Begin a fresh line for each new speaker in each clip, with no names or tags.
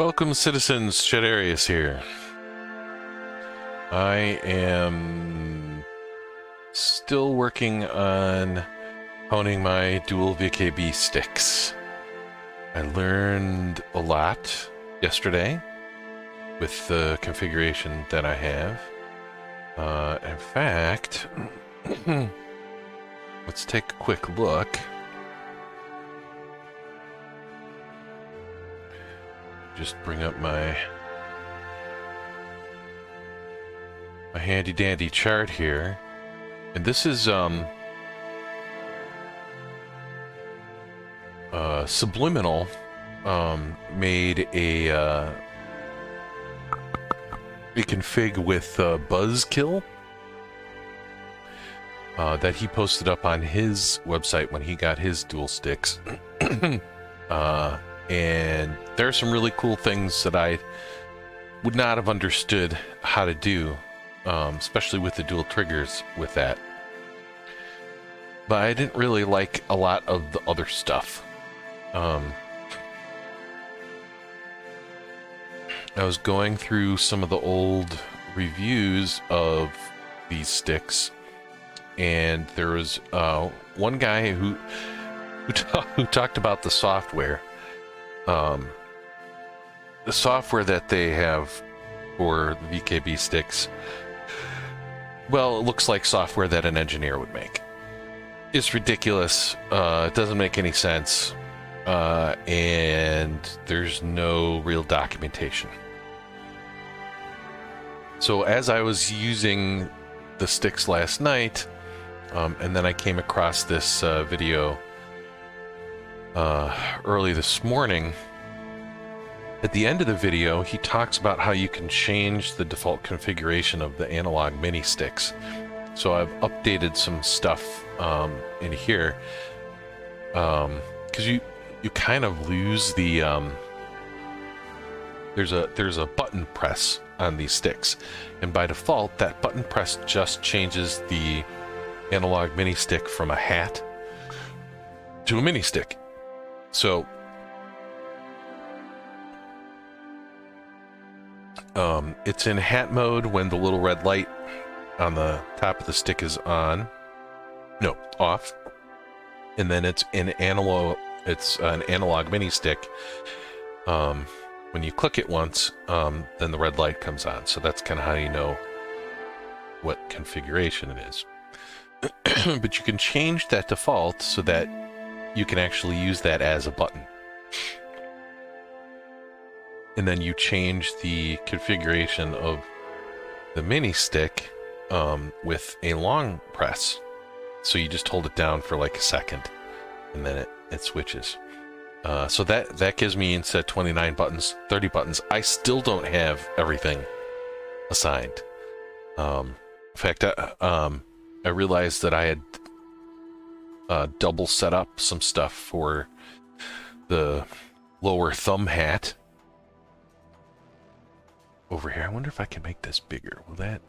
Welcome, citizens. Shedarius here. I am still working on honing my dual VKB sticks. I learned a lot yesterday with the configuration that I have. In fact, let's take a quick look. Just bring up my handy dandy chart here, and this is Subliminal made a config with Buzzkill that he posted up on his website when he got his dual sticks. And there are some really cool things that I would not have understood how to do, especially with the dual triggers with that. But I didn't really like a lot of the other stuff. I was going through some of the old reviews of these sticks, and there was one guy who talked about the software. The software that they have for the VKB sticks, well, it looks like software that an engineer would make. It's ridiculous. It doesn't make any sense. And there's no real documentation. So as I was using the sticks last night, and then I came across this video early this morning. At the end of the video, he talks about how you can change the default configuration of the analog mini sticks. So I've updated some stuff in here, because you kind of lose the there's a button press on these sticks, and by default that button press just changes the analog mini stick from a hat to a mini stick. So it's in hat mode when the little red light on the top of the stick is on. No, off. And then it's in analog. It's an analog mini stick. When you click it once, then the red light comes on. So that's kind of how you know what configuration it is. But you can change that default so that you can actually use that as a button. And then you change the configuration of the mini stick with a long press. So you just hold it down for like a second, and then it switches. So that gives me, instead of 29 buttons, 30 buttons. I still don't have everything assigned. In fact, I realized that I had double set up some stuff for the lower thumb hat over here. I wonder if I can make this bigger. Will that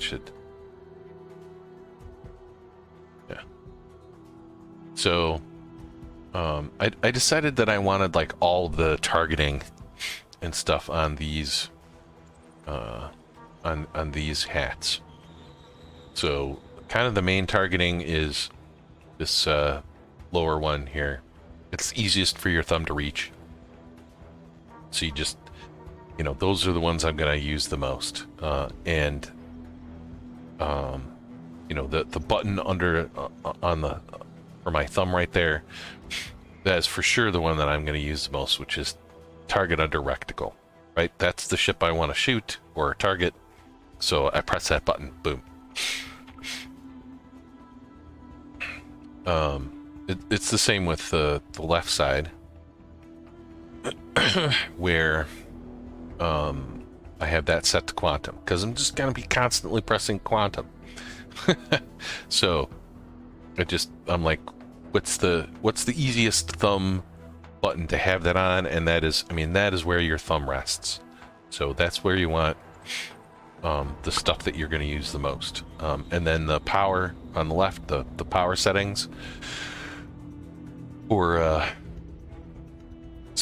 should, yeah. So I decided that I wanted like all the targeting and stuff on these on these hats. So kind of the main targeting is this lower one here. It's easiest for your thumb to reach. So you just, those are the ones I'm going to use the most. And the button under for my thumb right there, that is for sure the one that I'm going to use the most, which is target under reticle. Right? That's the ship I want to shoot or target. So I press that button, boom. It's the same with the left side, where I have that set to quantum, because I'm just going to be constantly pressing quantum. So I'm like, what's the easiest thumb button to have that on? And that is where your thumb rests. So that's where you want the stuff that you're going to use the most. And then the power on the left, the power settings, or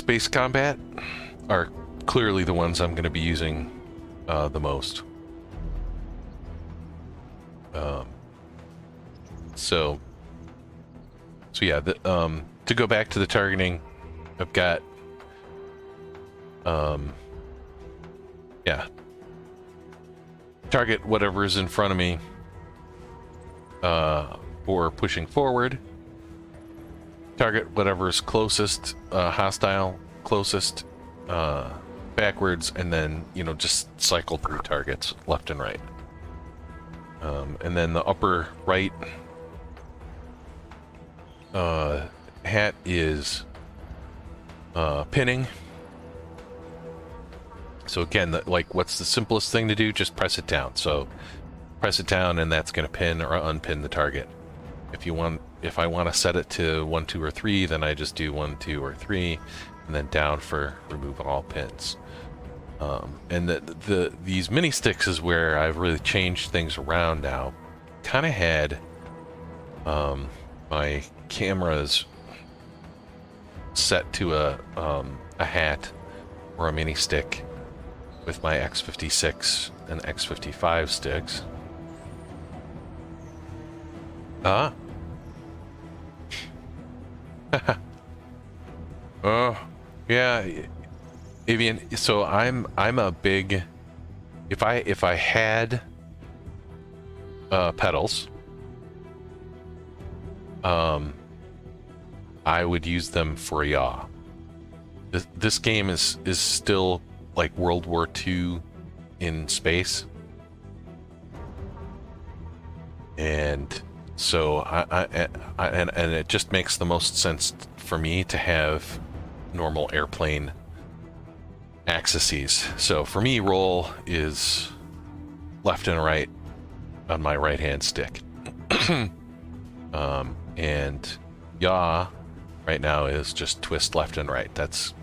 space combat are clearly the ones I'm going to be using the most. So yeah, to go back to the targeting, I've got yeah, target whatever is in front of me for pushing forward, target whatever is closest hostile, closest backwards, and then, you know, just cycle through targets left and right. And then the upper right hat is pinning. So again, like, what's the simplest thing to do? Just press it down. So press it down, and that's going to pin or unpin the target. If I want to set it to 1, 2, or 3, then I just do 1, 2, or 3, and then down for remove all pins. And these mini sticks is where I've really changed things around now. Kind of had my cameras set to a hat or a mini stick with my X56 and X55 sticks. Oh, yeah, Avian. So I'm a big. If I had pedals, I would use them for a yaw. This game is still like World War II in space, and so and it just makes the most sense for me to have normal airplane axes. So for me, roll is left and right on my right hand stick. And yaw right now is just twist left and right. That's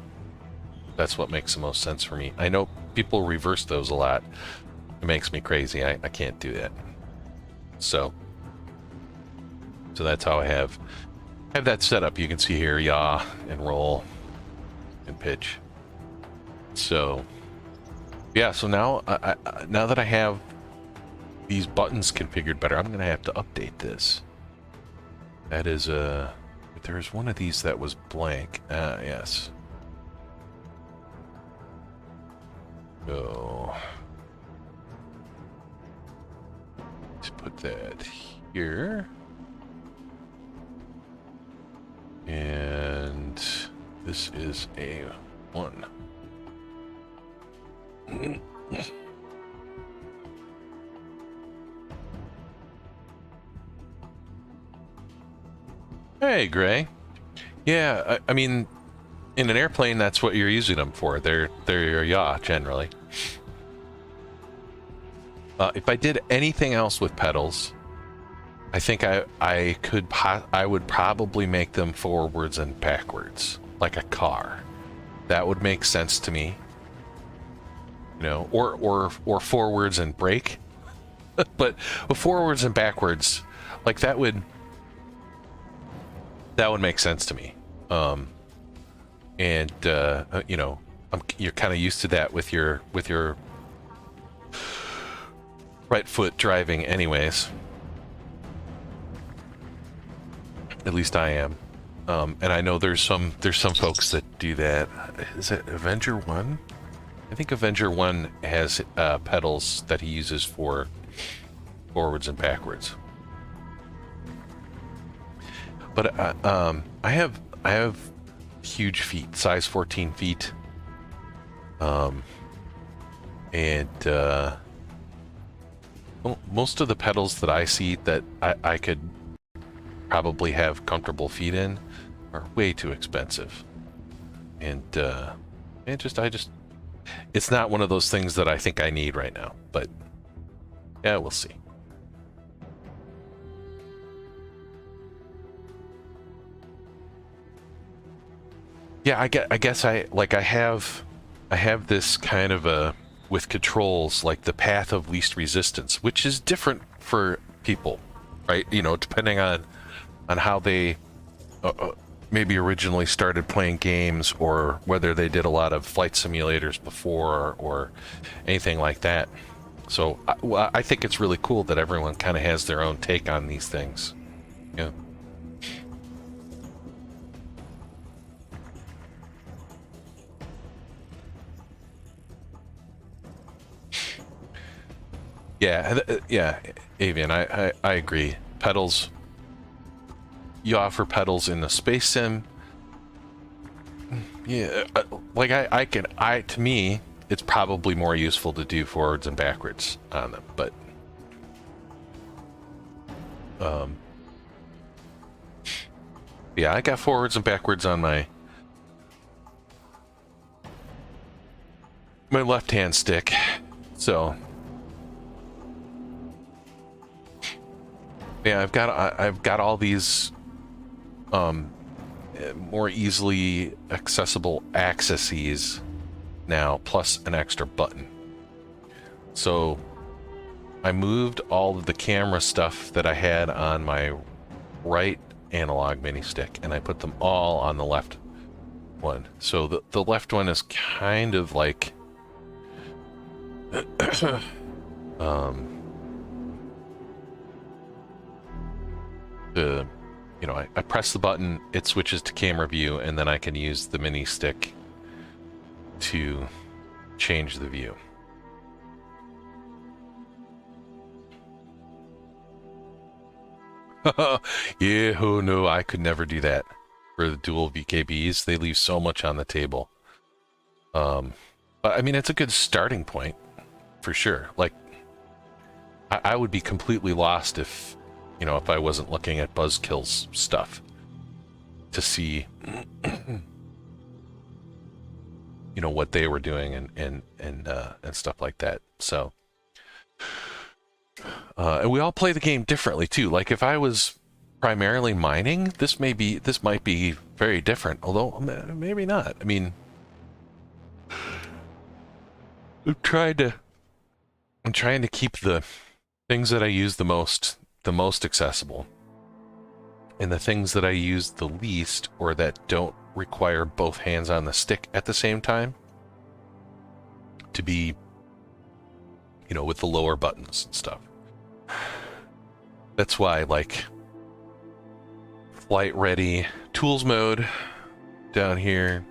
what makes the most sense for me. I know people reverse those a lot. It makes me crazy. I can't do that. So that's how I have that set up. You can see here, yaw and roll and pitch. So yeah, so now now that I have these buttons configured better, I'm gonna have to update this. That is there's one of these that was blank. Yes. So let's put that here. And this is a 1. Hey, Gray. Yeah, I mean, in an airplane, that's what you're using them for. They're your yaw, generally. If I did anything else with pedals, I think I would probably make them forwards and backwards, like a car. That would make sense to me. You know, or forwards and brake. But forwards and backwards, like that would make sense to me. And you know, you're kind of used to that with your right foot driving anyways. At least I am. And I know there's some folks that do that. Is it Avenger 1? I think Avenger 1 has pedals that he uses for forwards and backwards. But I have huge feet, size 14 feet. And most of the pedals that I see that I could probably have comfortable feet in are way too expensive. And it's not one of those things that I think I need right now, but yeah, we'll see. Yeah, I guess I have this kind of a, with controls, like the path of least resistance, which is different for people, right? You know, depending on how they maybe originally started playing games, or whether they did a lot of flight simulators before or anything like that. So I think it's really cool that everyone kind of has their own take on these things. Yeah. Yeah, Avian, I agree. Pedals, you offer pedals in the space sim. Yeah, like to me, it's probably more useful to do forwards and backwards on them, but yeah, I got forwards and backwards on my left-hand stick, so yeah, I've got all these more easily accessible accesses now, plus an extra button. So I moved all of the camera stuff that I had on my right analog mini stick, and I put them all on the left one. So the left one is kind of like you know, I press the button, it switches to camera view, and then I can use the mini stick to change the view. Yeah, oh no, I could never do that for the dual VKBs. They leave so much on the table. But I mean, it's a good starting point for sure. Like, I would be completely lost if, you know, if I wasn't looking at Buzzkill's stuff to see, you know, what they were doing and stuff like that. So, and we all play the game differently too. Like, if I was primarily mining, this might be very different, although maybe not. I mean, I'm trying to keep the things that I use the most accessible, and the things that I use the least, or that don't require both hands on the stick at the same time, to be, you know, with the lower buttons and stuff. That's why, like, flight ready tools mode down here,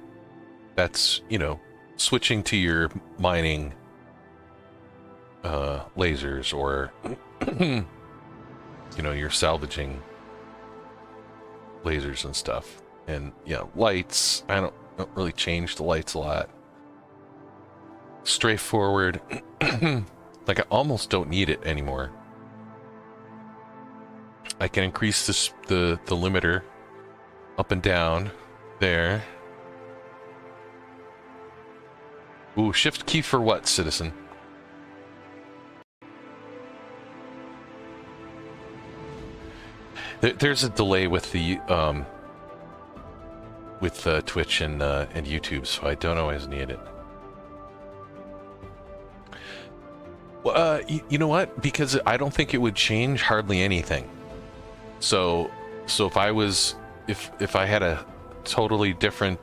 that's, you know, switching to your mining lasers, or you know, you're salvaging lasers and stuff. And yeah, lights, I don't really change the lights a lot. Straightforward. Like, I almost don't need it anymore. I can increase the limiter up and down there. Ooh, shift key for what, citizen? There's a delay with the Twitch and YouTube, so I don't always need it. Well, you know what? Because I don't think it would change hardly anything. So if I had a totally different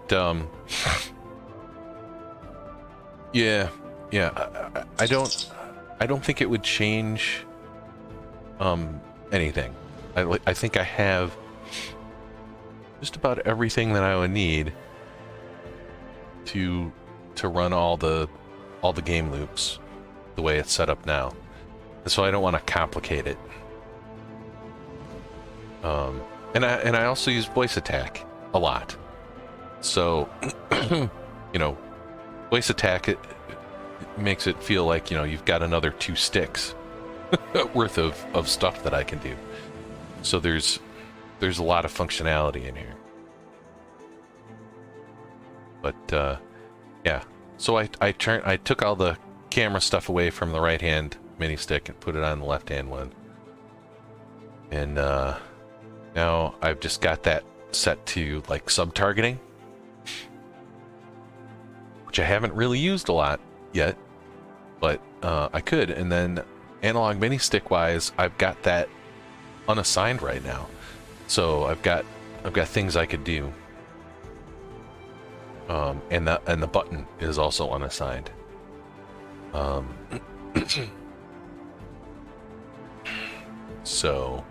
yeah, I don't think it would change anything. I think I have just about everything that I would need to run all the game loops the way it's set up now, and so I don't want to complicate it. And I also use VoiceAttack a lot, so you know, VoiceAttack, it makes it feel like, you know, you've got another 2 sticks worth of stuff that I can do. So there's a lot of functionality in here. But yeah, so I took all the camera stuff away from the right hand mini stick and put it on the left hand one, and now I've just got that set to like sub targeting, which I haven't really used a lot yet, but I could. And then analog mini stick wise, I've got that unassigned right now, so I've got things I could do And the button is also unassigned. So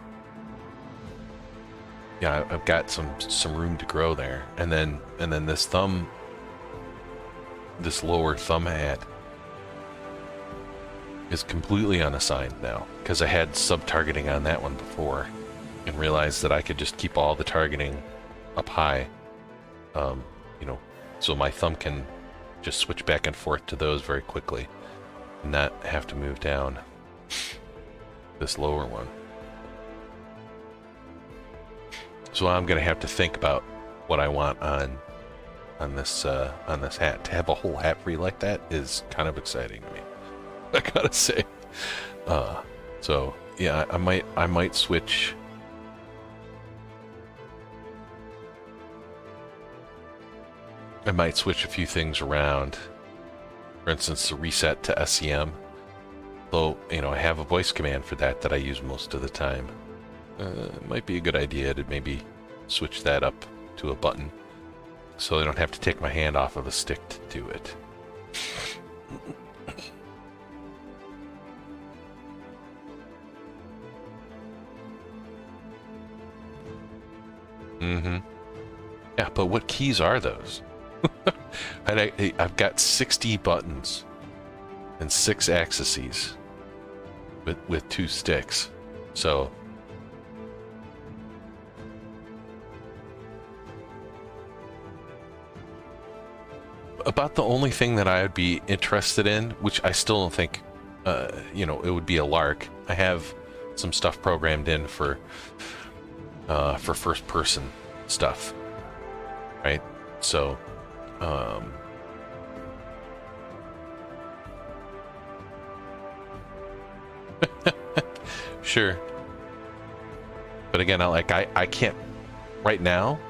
yeah, I've got some room to grow there, and then this lower thumb hat is completely unassigned now because I had sub-targeting on that one before and realized that I could just keep all the targeting up high, you know, so my thumb can just switch back and forth to those very quickly and not have to move down this lower one. So I'm gonna have to think about what I want on this hat. To have a whole hat free like that is kind of exciting to me, I gotta say. So yeah, I might switch. I might switch a few things around. For instance, the reset to SCM. Though, you know, I have a voice command for that I use most of the time. It might be a good idea to maybe switch that up to a button so I don't have to take my hand off of a stick to do it. Yeah, but what keys are those? And I've got 60 buttons and 6 axes with 2 sticks. So about the only thing that I would be interested in, which I still don't think, you know, it would be a lark. I have some stuff programmed in for first-person stuff, right? So, sure. But again, I can't right now.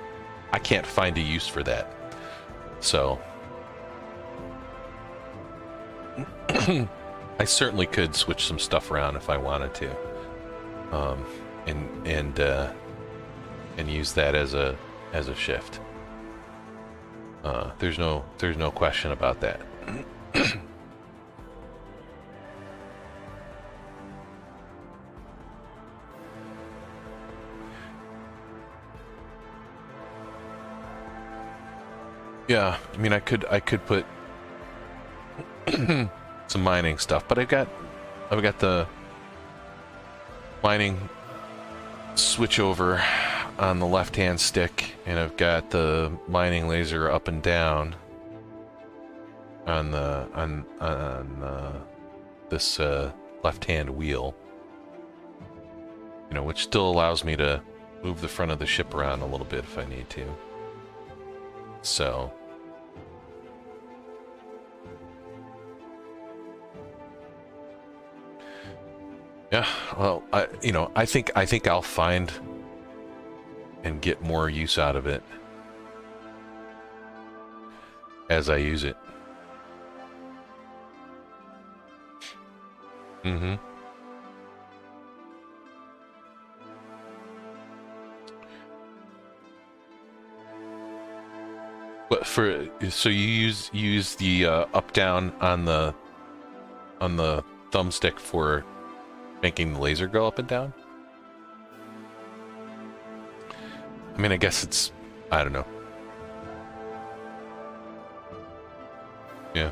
I can't find a use for that. So. I certainly could switch some stuff around if I wanted to, and use that as a shift. There's no question about that. Yeah, I mean, I could put some mining stuff, but I've got the mining switch over on the left-hand stick, and I've got the mining laser up and down on this left-hand wheel. You know, which still allows me to move the front of the ship around a little bit if I need to. So. Yeah, well, I think I'll find and get more use out of it as I use it. But so you use the up down on the thumbstick for making the laser go up and down? I mean, I guess it's, I don't know. Yeah.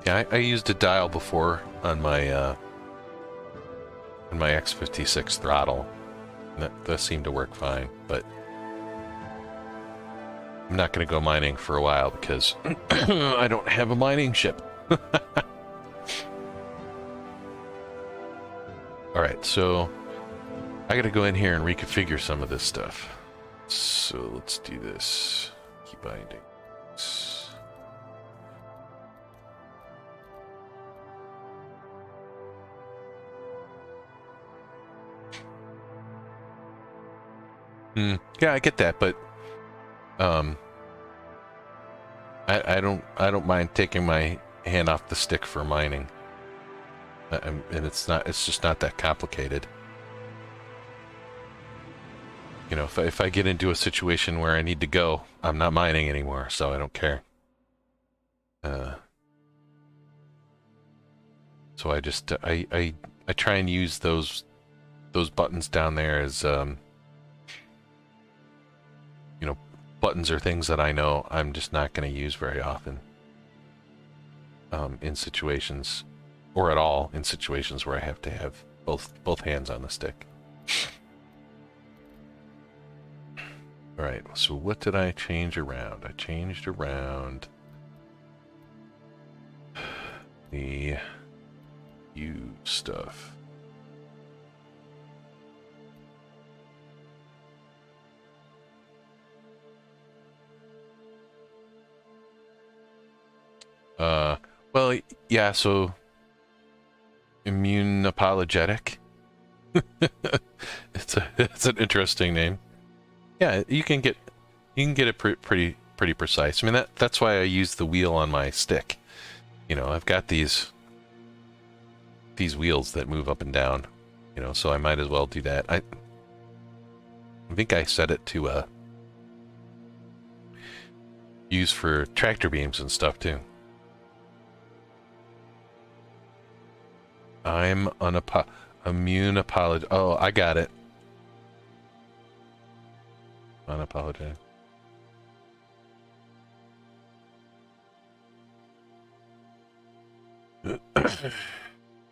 Yeah, I used a dial before on my X56 throttle. That seemed to work fine, but I'm not going to go mining for a while because I don't have a mining ship. Alright, so I gotta go in here and reconfigure some of this stuff. So let's do this. Key bindings. Yeah, I get that, but I don't mind taking my hand off the stick for mining. And it's just not that complicated. You know, if I get into a situation where I need to go, I'm not mining anymore, so I don't care. So I just I try and use those buttons down there as you know, buttons are things that I know I'm just not going to use very often in situations, or at all in situations where I have to have both hands on the stick. All right, so what did I change around? I changed around the U stuff. Well, yeah, so immune apologetic. It's an interesting name. Yeah, you can get it pretty precise. I mean, that's why I use the wheel on my stick. You know, I've got these wheels that move up and down, you know, so I might as well do that. I think I set it to use for tractor beams and stuff too. I'm immune apology. Oh, I got it. Unapologetic.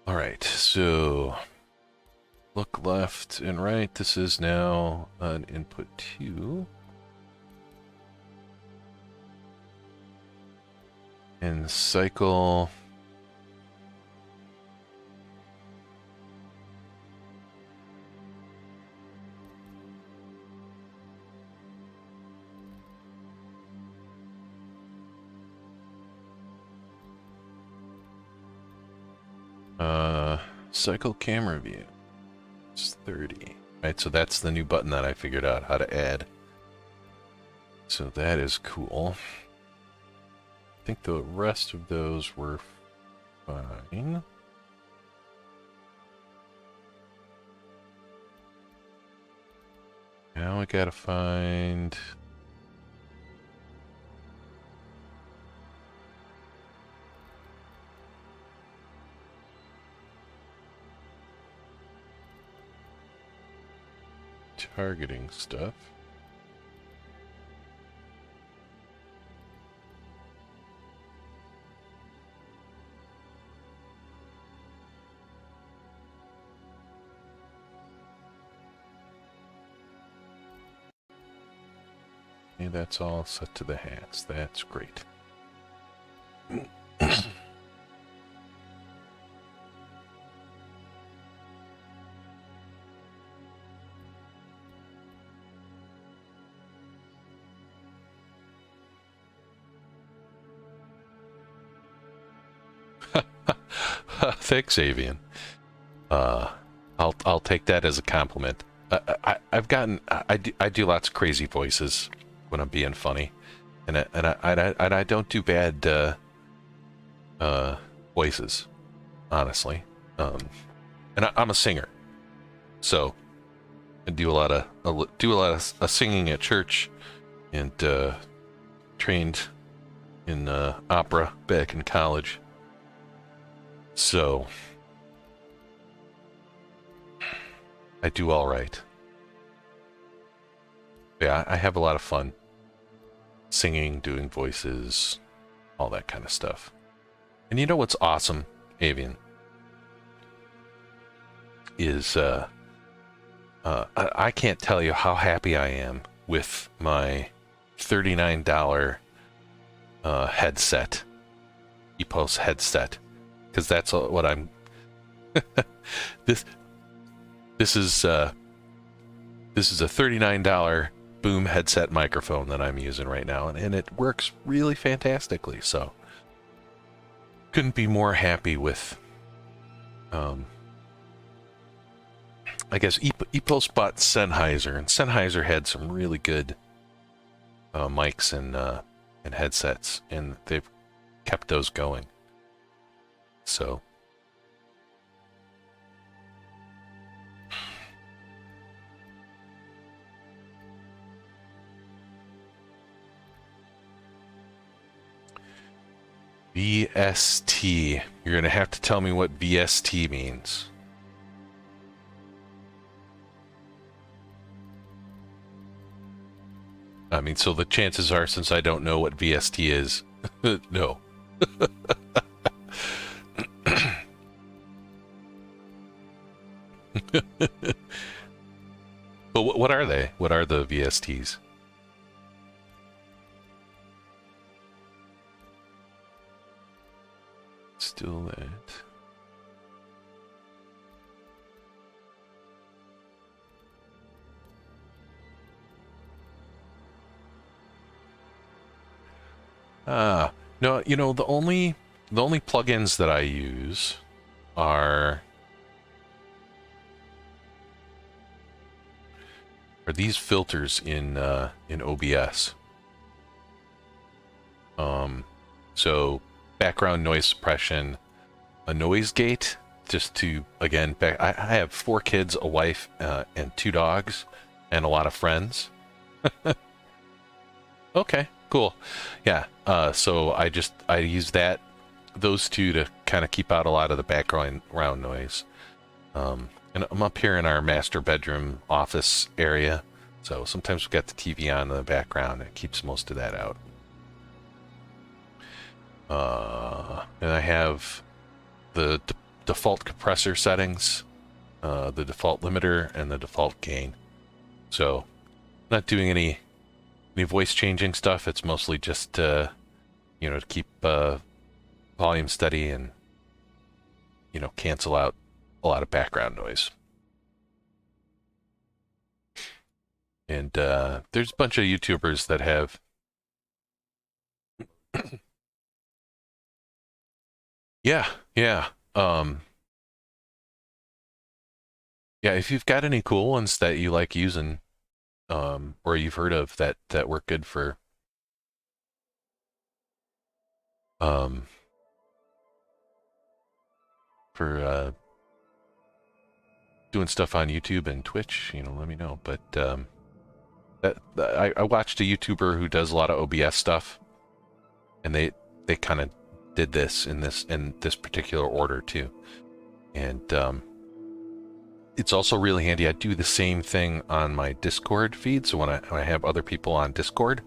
All right, so look left and right. This is now an input 2. And cycle. Cycle camera view. It's 30. Right, so that's the new button that I figured out how to add. So that is cool. I think the rest of those were fine. Now I gotta find... targeting stuff. Okay, that's all set to the hats. That's great. Thanks, Avian. I'll take that as a compliment. I do lots of crazy voices when I'm being funny, and I don't do bad voices, honestly. And I'm a singer, so I do a lot of singing at church, and trained in opera back in college. So I do all right. Yeah, I have a lot of fun singing, doing voices, all that kind of stuff. And you know what's awesome, Avian, is I can't tell you how happy I am with my $39 headset, EPOS headset, because that's what I'm. This is a $39 boom headset microphone that I'm using right now, and it works really fantastically. So couldn't be more happy with. I guess EPOS bought Sennheiser, and Sennheiser had some really good mics and headsets, and they've kept those going. So VST. You're going to have to tell me what VST means. I mean, so the chances are, since I don't know what VST is, no. But what are they? What are the VSTs? Still that. No, you know, the only plugins that I use are these filters in OBS. So background noise suppression, a noise gate, just to, again, I have 4 kids, a wife, and 2 dogs, and a lot of friends. Okay, cool. Yeah, so I use those 2 to kind of keep out a lot of the background noise. And I'm up here in our master bedroom office area, so sometimes we've got the TV on in the background. It keeps most of that out. And I have the default compressor settings, the default limiter, and the default gain. So, not doing any voice changing stuff. It's mostly just you know, to keep volume steady and, you know, cancel out a lot of background noise. And there's a bunch of YouTubers that have yeah, yeah. Yeah, if you've got any cool ones that you like using, or you've heard of that work good for doing stuff on YouTube and Twitch, you know, let me know. But I watched a YouTuber who does a lot of OBS stuff, and they kind of did this in this particular order too. And it's also really handy. I do the same thing on my Discord feed, so when I have other people on Discord,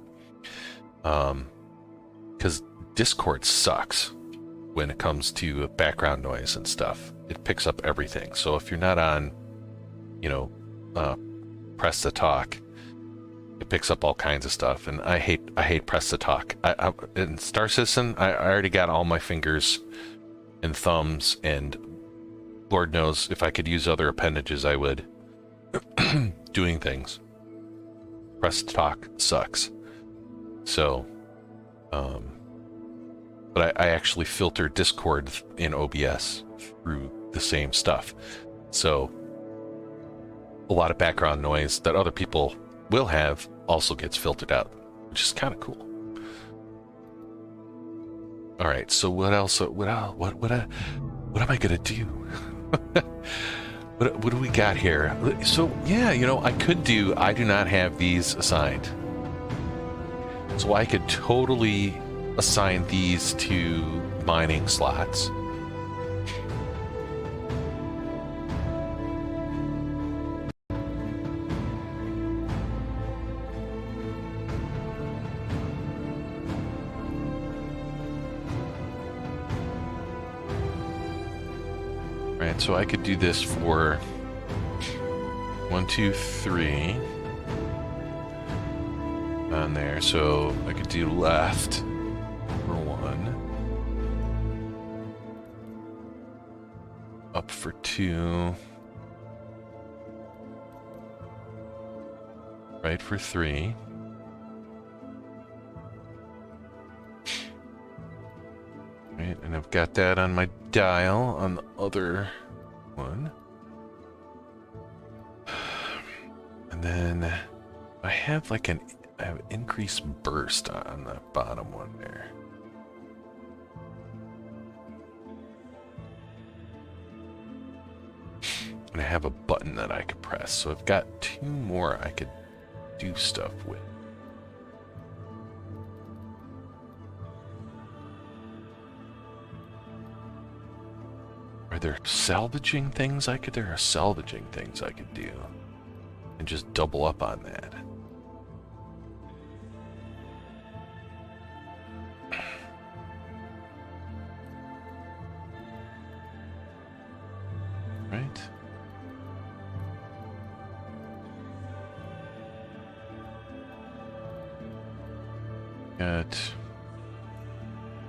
because Discord sucks when it comes to background noise and stuff. It picks up everything. So if you're not on, you know, Press to Talk, it picks up all kinds of stuff. And I hate Press to Talk. In Star Citizen, I already got all my fingers and thumbs, and Lord knows if I could use other appendages, I would. Doing things. Press to Talk sucks. So, but I actually filter Discord in OBS through the same stuff. So a lot of background noise that other people will have also gets filtered out, which is kind of cool. All right, so what else? What am I gonna do? What do we got here? So yeah, you know, I do not have these assigned, so I could totally assign these to mining slots. Right, so I could do this for 1, 2, 3 on there. So I could do left for 1, up for 2, right for 3. Right, and I've got that on my dial on the other one. And then I have like I have increased burst on the bottom one there. And I have a button that I could press. So I've got 2 more I could do stuff with. there salvaging things I could? There are salvaging things I could do. And just double up on that. Right?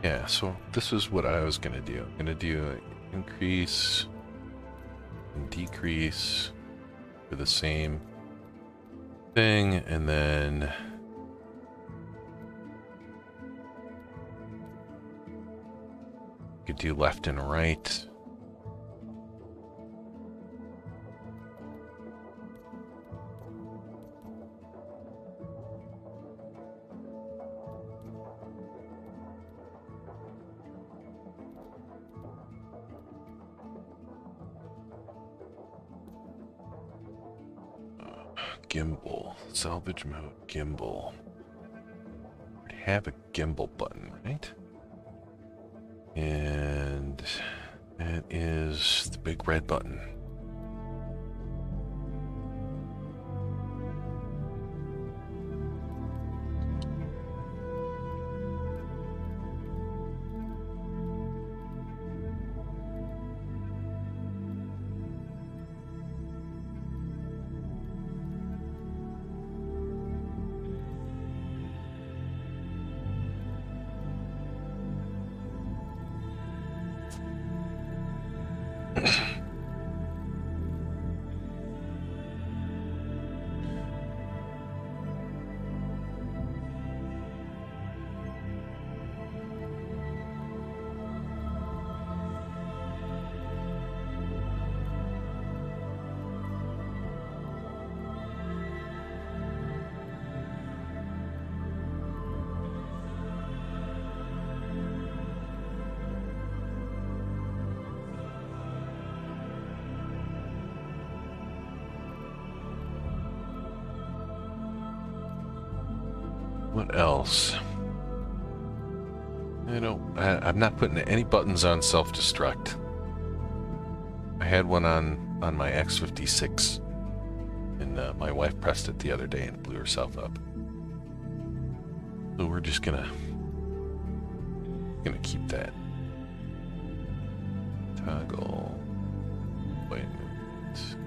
Yeah, so this is what I was gonna do. I'm gonna do increase and decrease for the same thing, and then could do left and right. Gimbal, salvage mode, gimbal. I have a gimbal button, right? And that is the big red button. What else? I'm not putting any buttons on self-destruct. I had one on my X56, and my wife pressed it the other day and blew herself up. So we're just gonna keep that. Toggle. Wait a minute.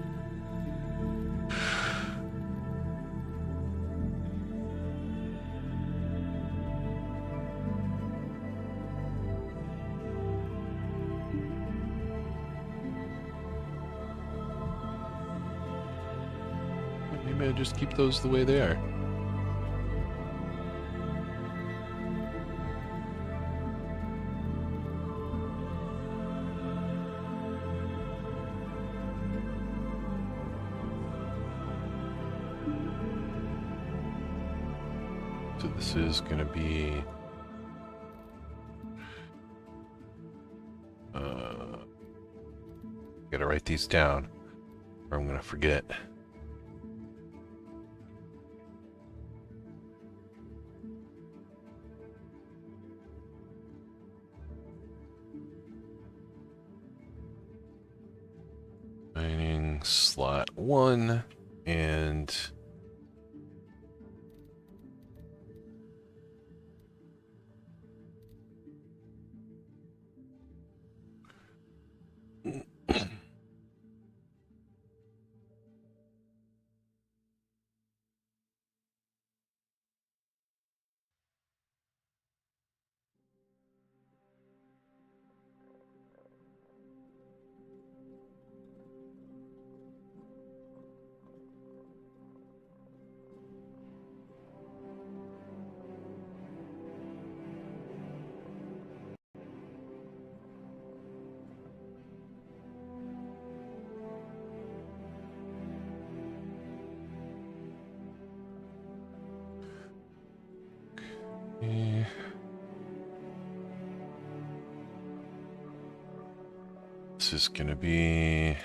Maybe I just keep those the way they are. So this is going to be gotta write these down or I'm gonna forget. Mining slot 1 and this is gonna be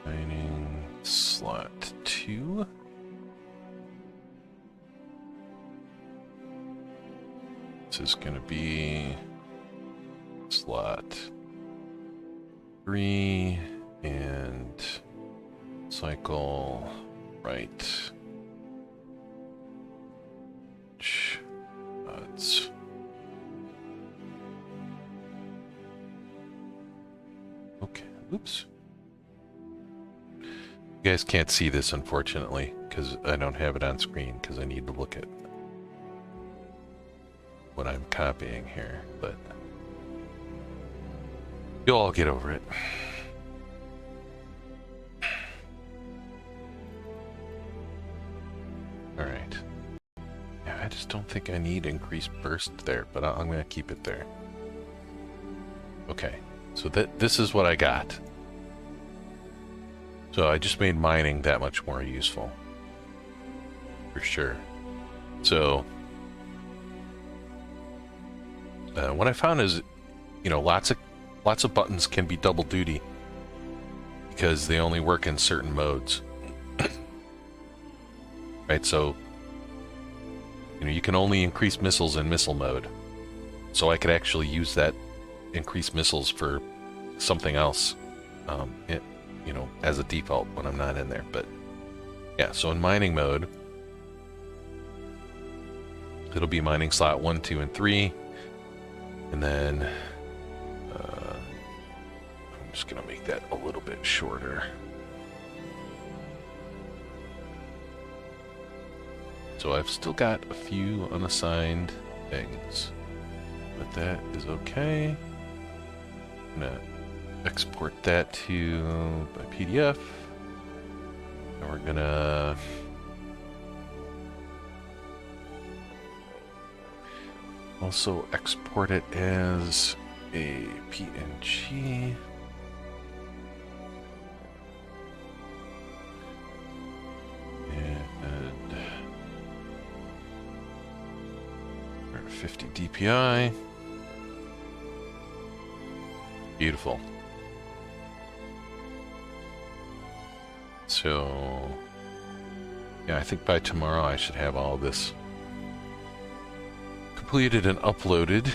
mining slot 2. This is gonna be slot 3 and cycle right. HOTAS. Okay, oops. You guys can't see this, unfortunately, because I don't have it on screen, because I need to look at what I'm copying here, but you'll all get over it. Alright. Yeah, I just don't think I need increased burst there, but I'm going to keep it there. Okay, so this is what I got. So I just made mining that much more useful. For sure. So what I found is, you know, lots of buttons can be double duty because they only work in certain modes. Right, so you know, you can only increase missiles in missile mode. So I could actually use that increased missiles for something else, you know, as a default when I'm not in there. But yeah, so in mining mode, it'll be mining slot 1, 2, and 3. And then I'm just gonna make that a little bit shorter. So I've still got a few unassigned things, but that is okay. I'm gonna export that to my PDF, and we're gonna also export it as a PNG. And 50 DPI. Beautiful. So, yeah, I think by tomorrow I should have all this completed and uploaded.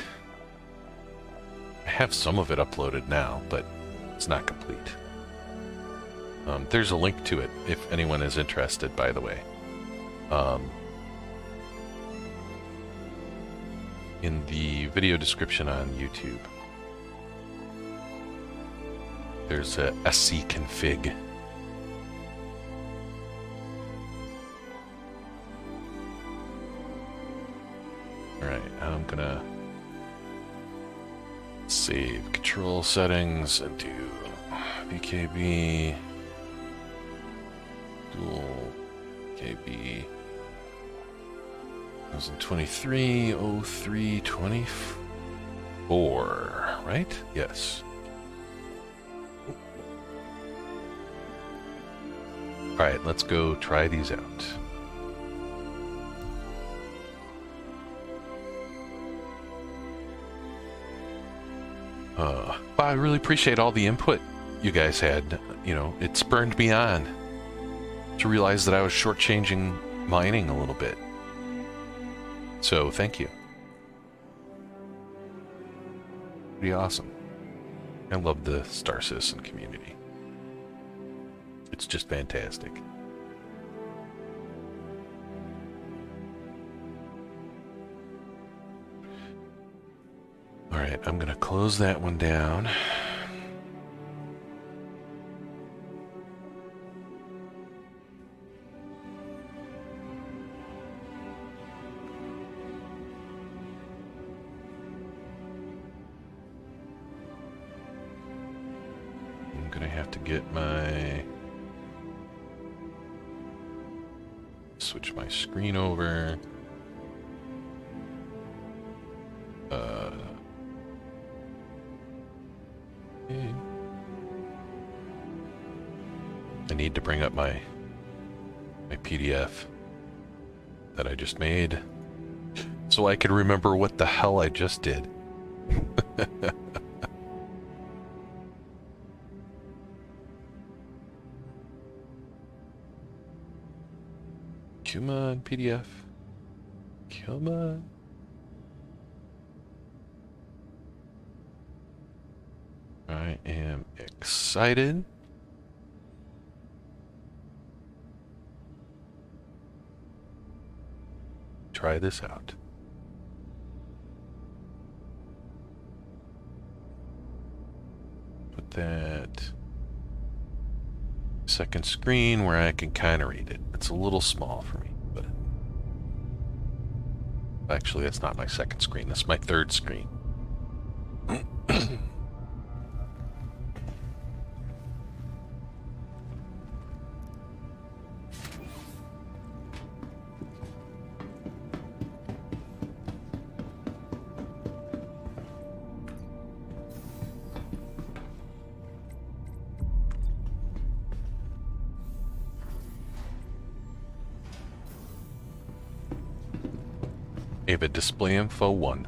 I have some of it uploaded now, but it's not complete. There's a link to it if anyone is interested, by the way. In the video description on YouTube. There's a SC config. Alright, I'm gonna save control settings and do VKB dual VKB 2023 03 24, right? Yes. Alright, let's go try these out. Well, I really appreciate all the input you guys had. You know, it spurred me on to realize that I was shortchanging mining a little bit. So, thank you. Pretty awesome. I love the Star Citizen community. It's just fantastic. Alright, I'm gonna close that one down. I'm gonna have to get my... switch my screen over. I need to bring up my PDF that I just made so I can remember what the hell I just did. Come on, PDF. Come on. I am excited. Try this out. Put that second screen where I can kind of read it. It's a little small for me, but actually that's not my second screen. That's my third screen. Ava display info 1.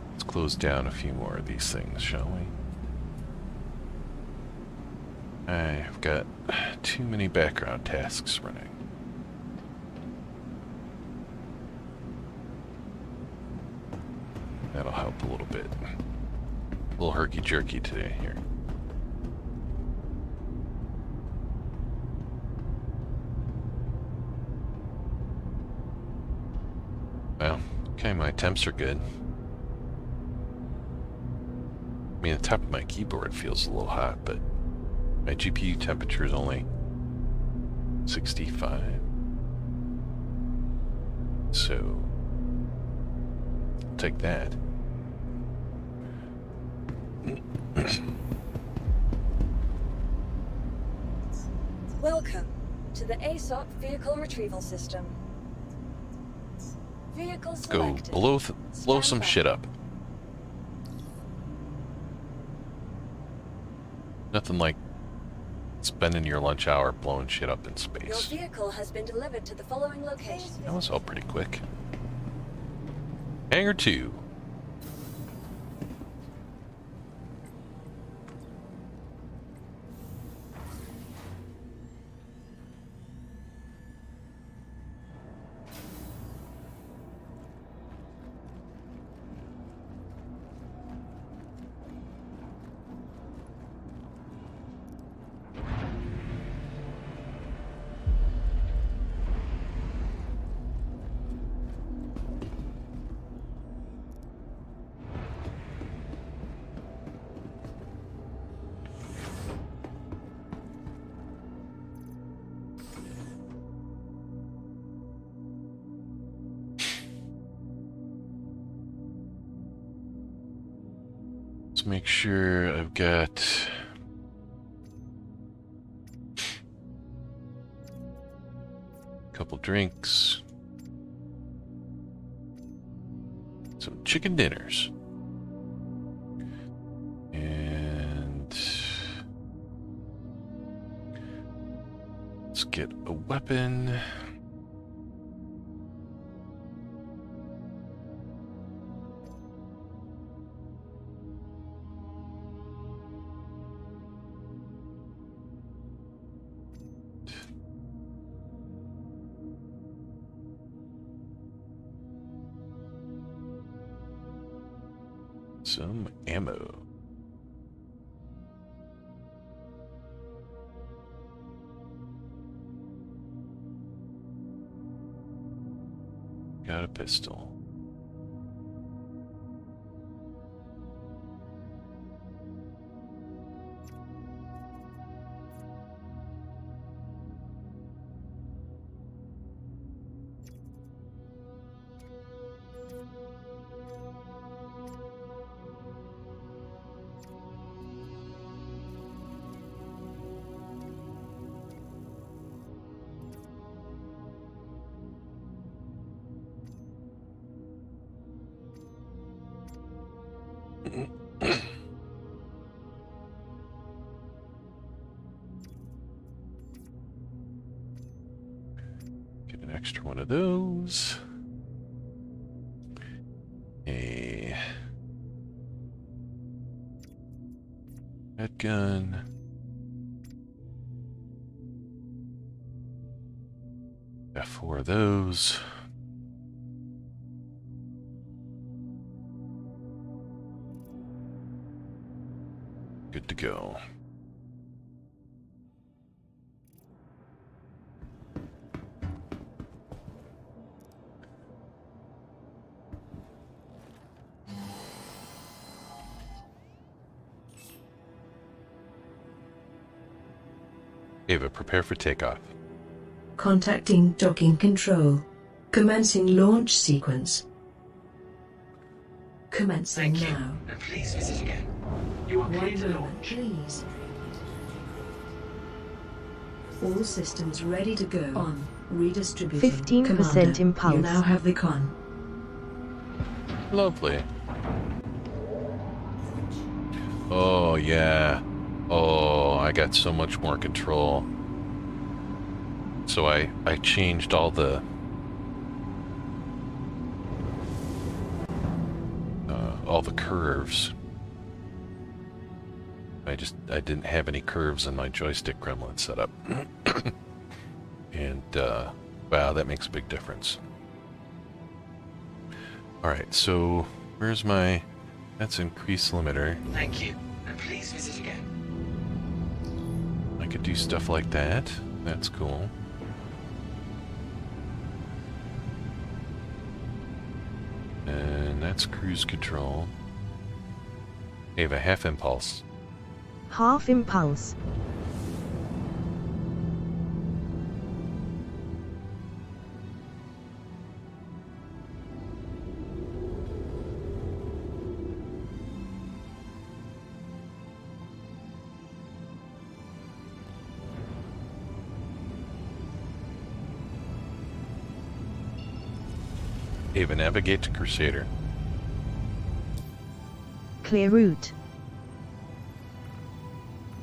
Let's close down a few more of these things, shall we? I've got too many background tasks running. That'll help a little bit. A little herky-jerky today here. Well, okay, my temps are good. I mean, the top of my keyboard feels a little hot, but my GPU temperature is only 65. So, I'll take that.
Welcome to the ASOP vehicle retrieval system. Vehicle selected.
Go blow some shit up. Nothing like spending your lunch hour blowing shit up in space.
Your vehicle has been delivered to the following location.
That was all pretty quick. Hangar 2. Let's make sure I've got a couple drinks, some chicken dinners, and let's get a weapon. Some ammo. Got a pistol. Get an extra one of those. Red gun. Got 4 of those. Good to go. Ava, prepare for takeoff.
Contacting docking control. Commencing launch sequence. Commencing
Thank you.
now.
And please visit again. You are clear to
1 moment,
launch.
please. All systems ready to go. On. Redistributing.
15%
Commander,
impulse.
You now have the con.
Lovely. Oh, yeah. Oh, I got so much more control. So I changed all the curves. I didn't have any curves on my joystick gremlin setup. And wow, that makes a big difference. Alright, so where's my... That's increase limiter.
Thank you. And please visit again.
I could do stuff like that. That's cool. And that's cruise control. Ava, half impulse.
Half impulse.
Ava, navigate to Crusader.
Clear route.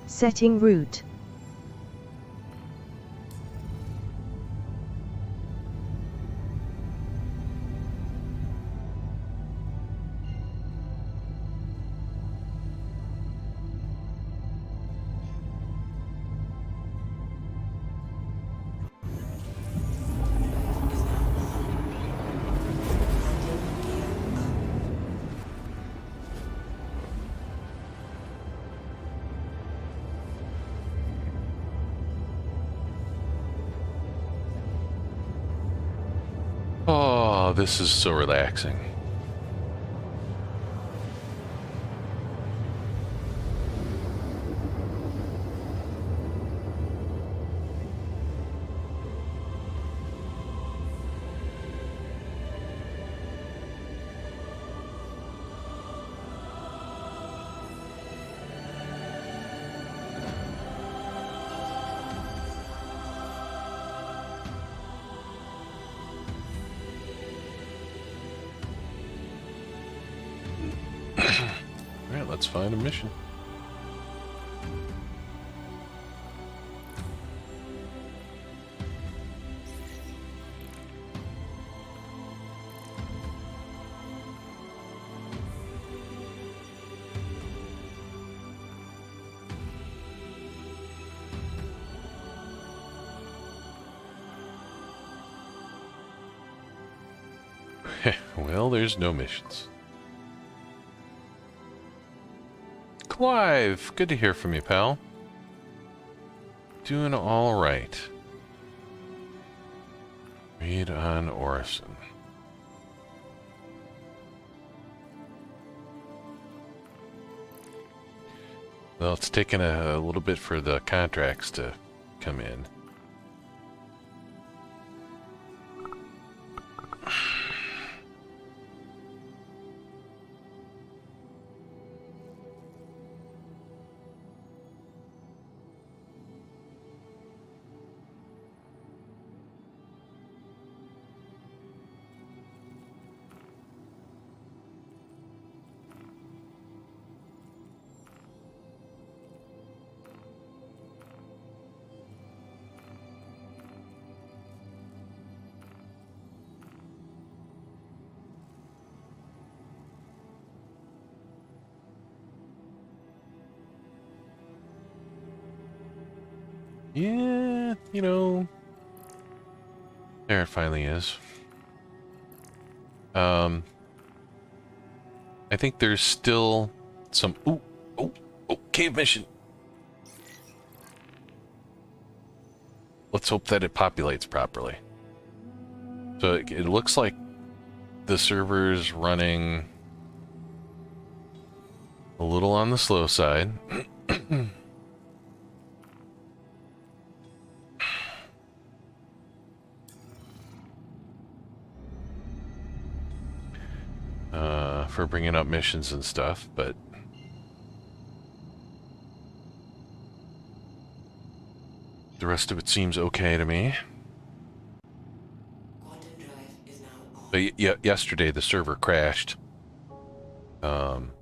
Setting route.
Oh, this is so relaxing. Alright, let's find a mission. Well, there's no missions. Clive, good to hear from you, pal. Doing all right. Read on Orison. Well, it's taken a little bit for the contracts to come in. Yeah, you know, there it finally is. I think there's still some... Ooh, oh, cave mission! Let's hope that it populates properly. So it looks like the server's running a little on the slow side. For bringing up missions and stuff, but the rest of it seems okay to me. But yesterday the server crashed. It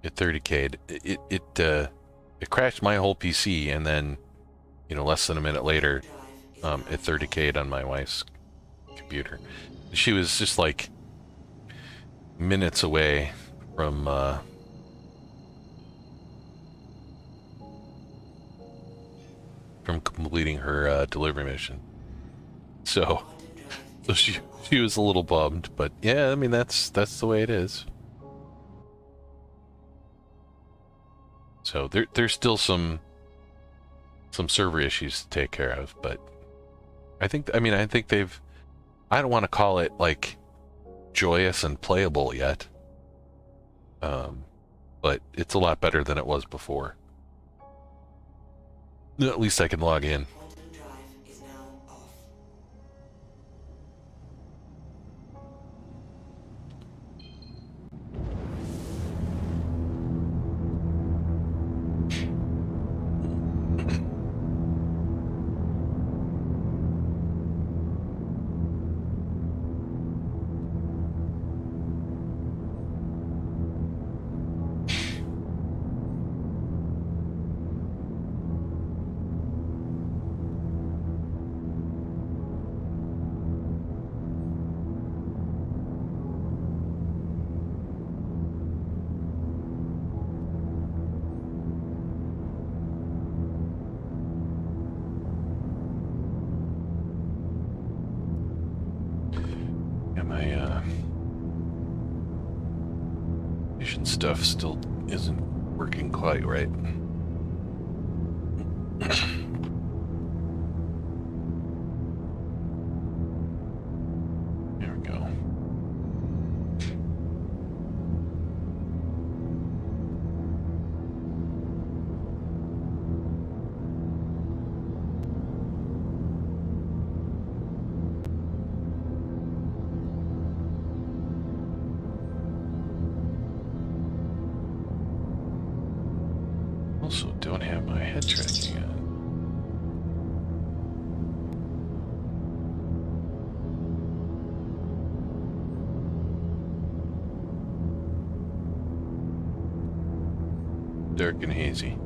30K'd. It crashed my whole PC, and then, you know, less than a minute later, it 30K'd on my wife's computer. She was just like minutes away from completing her delivery mission. So she was a little bummed, but yeah, I mean that's the way it is. So there's still some server issues to take care of, but I think they've, I don't want to call it like joyous and playable yet, but it's a lot better than it was before. At least I can log in. Stuff still isn't working quite right. There we go. Also don't have my head tracking on. Dark and hazy.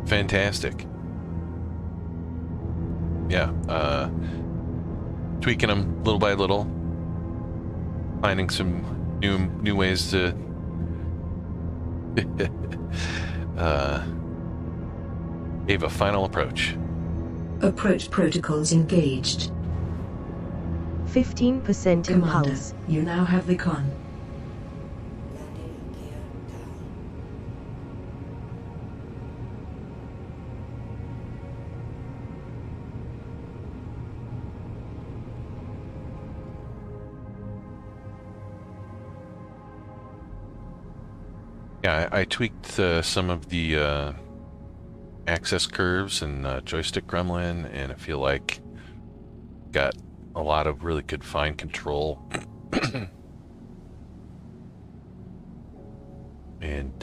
Fantastic. Yeah, tweaking them little by little, finding some new ways to gave a final approach.
Approach protocols engaged.
15%
Commander,
impulse.
you now have the con.
Yeah, I tweaked some of the access curves in Joystick Gremlin, and I feel like got a lot of really good fine control. And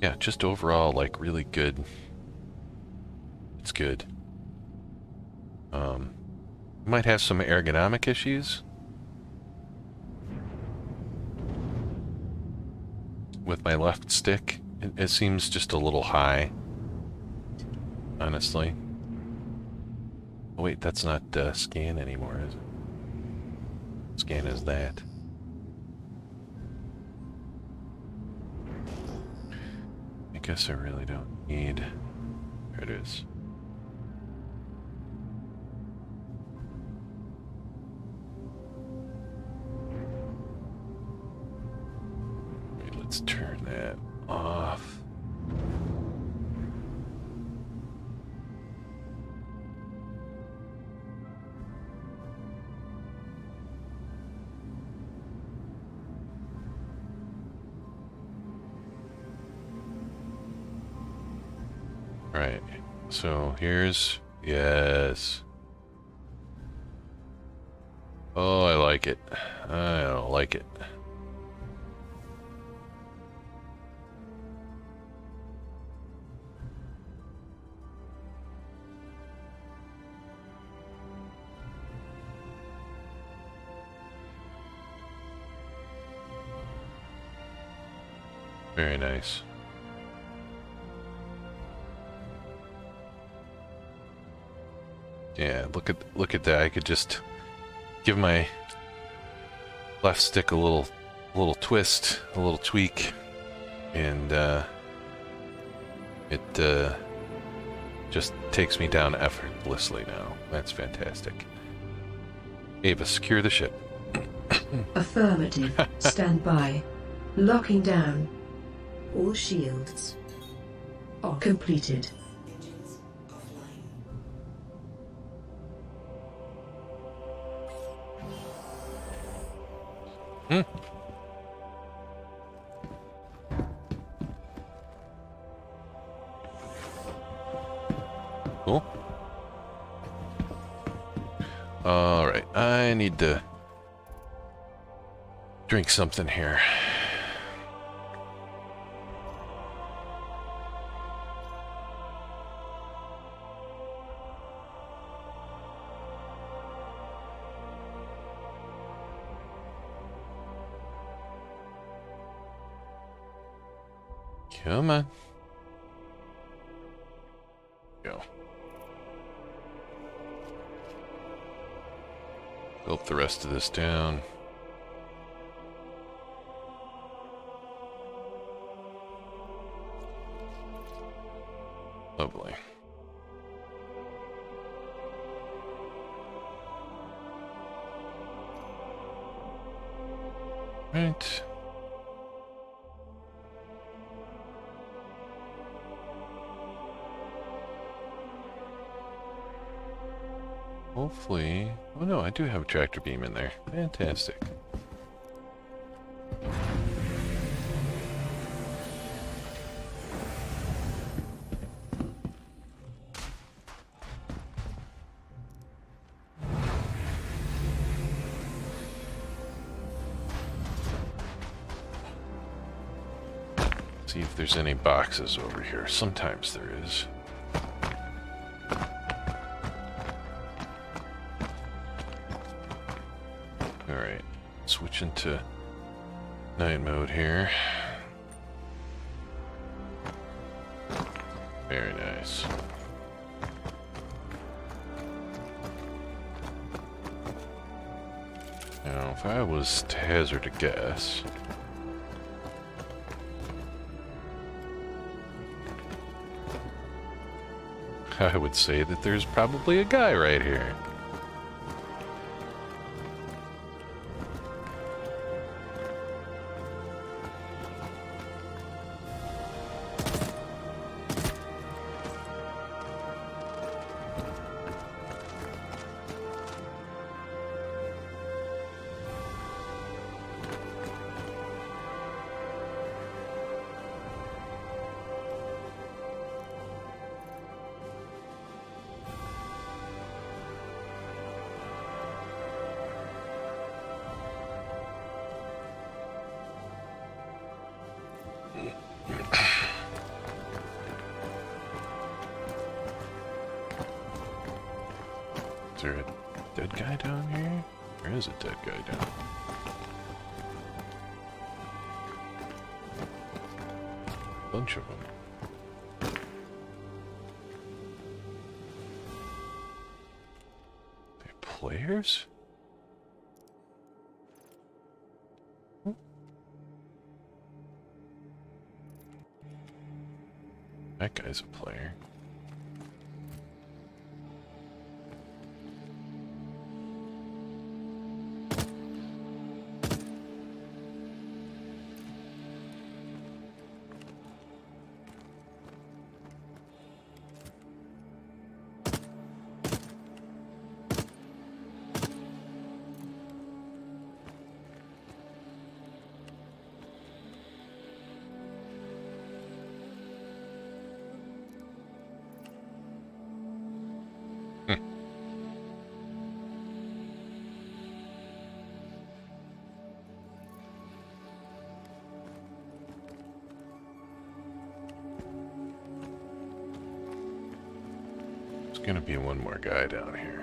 yeah, just overall like really good. It's good. Might have some ergonomic issues with my left stick. It seems just a little high, honestly. Oh, wait, that's not scan anymore, is it? Scan is that. I guess I really don't need... There it is. Wait, let's turn that off. Right, so here's, yes. Oh, I like it. I don't like it. Very nice. Yeah, look at that. I could just give my left stick a little twist, a little tweak, and it just takes me down effortlessly now. That's fantastic. Ava, secure the ship.
Affirmative. Stand by. Locking down. All shields are completed.
Cool. All right, I need to drink something here. Come on. Go. Gulp the rest of this down. Lovely. Right. Hopefully... Oh no, I do have a tractor beam in there. Fantastic. See if there's any boxes over here. Sometimes there is. Alright, switch into night mode here. Very nice. Now, if I was to hazard a guess, I would say that there's probably a guy right here. there a dead guy down here? There is a dead guy down. Bunch of them. They're players? That guy's a player. Gonna be one more guy down here.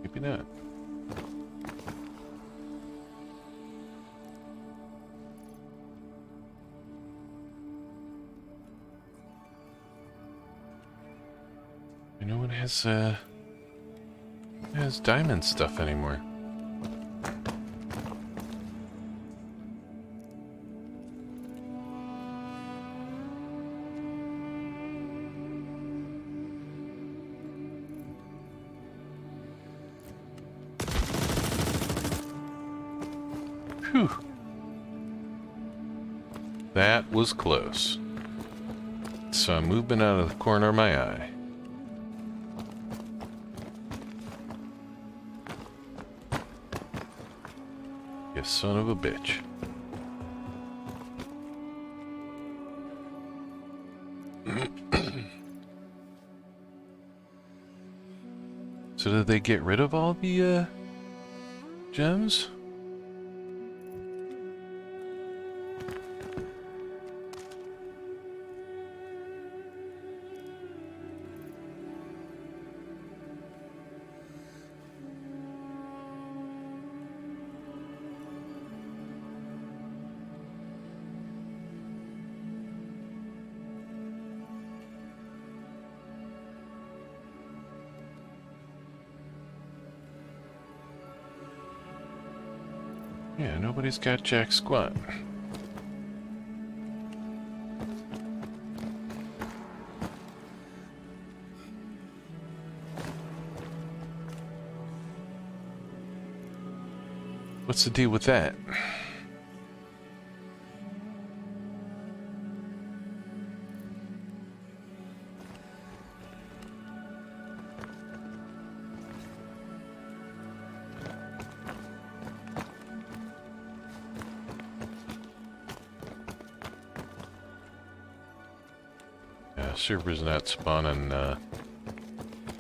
Maybe not. No one has diamond stuff anymore. Phew. That was close. Saw movement out of the corner of my eye. You son of a bitch. So did they get rid of all the gems? Yeah, nobody's got jack squat. What's the deal with that? Server's not spawning a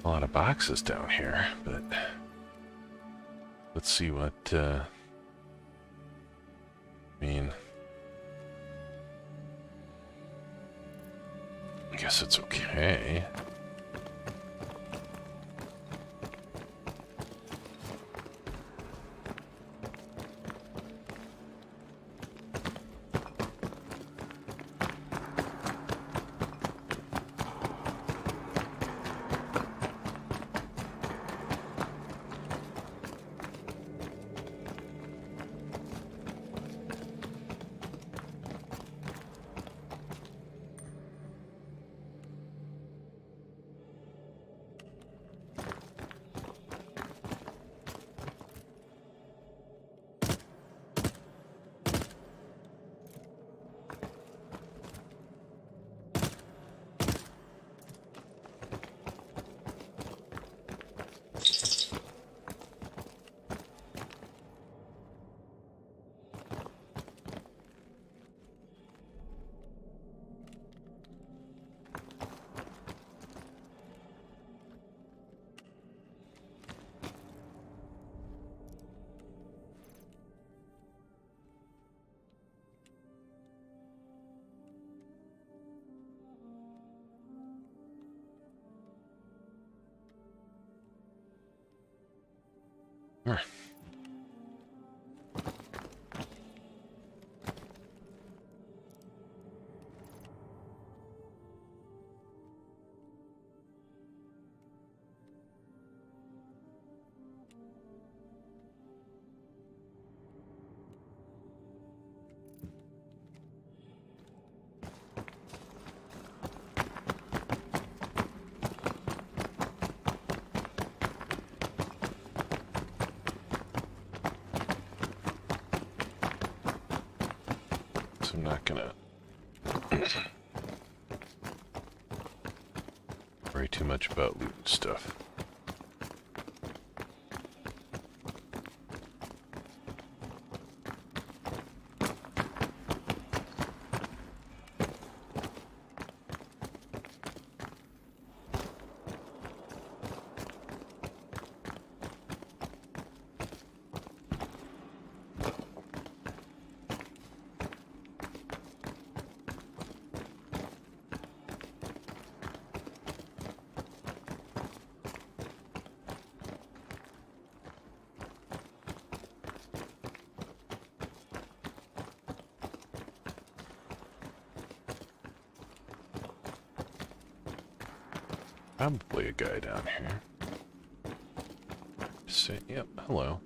lot of boxes down here, but let's see what I mean, I guess it's okay. Huh. So I'm not gonna worry too much about loot and stuff. Probably a guy down here. Say, yep, hello.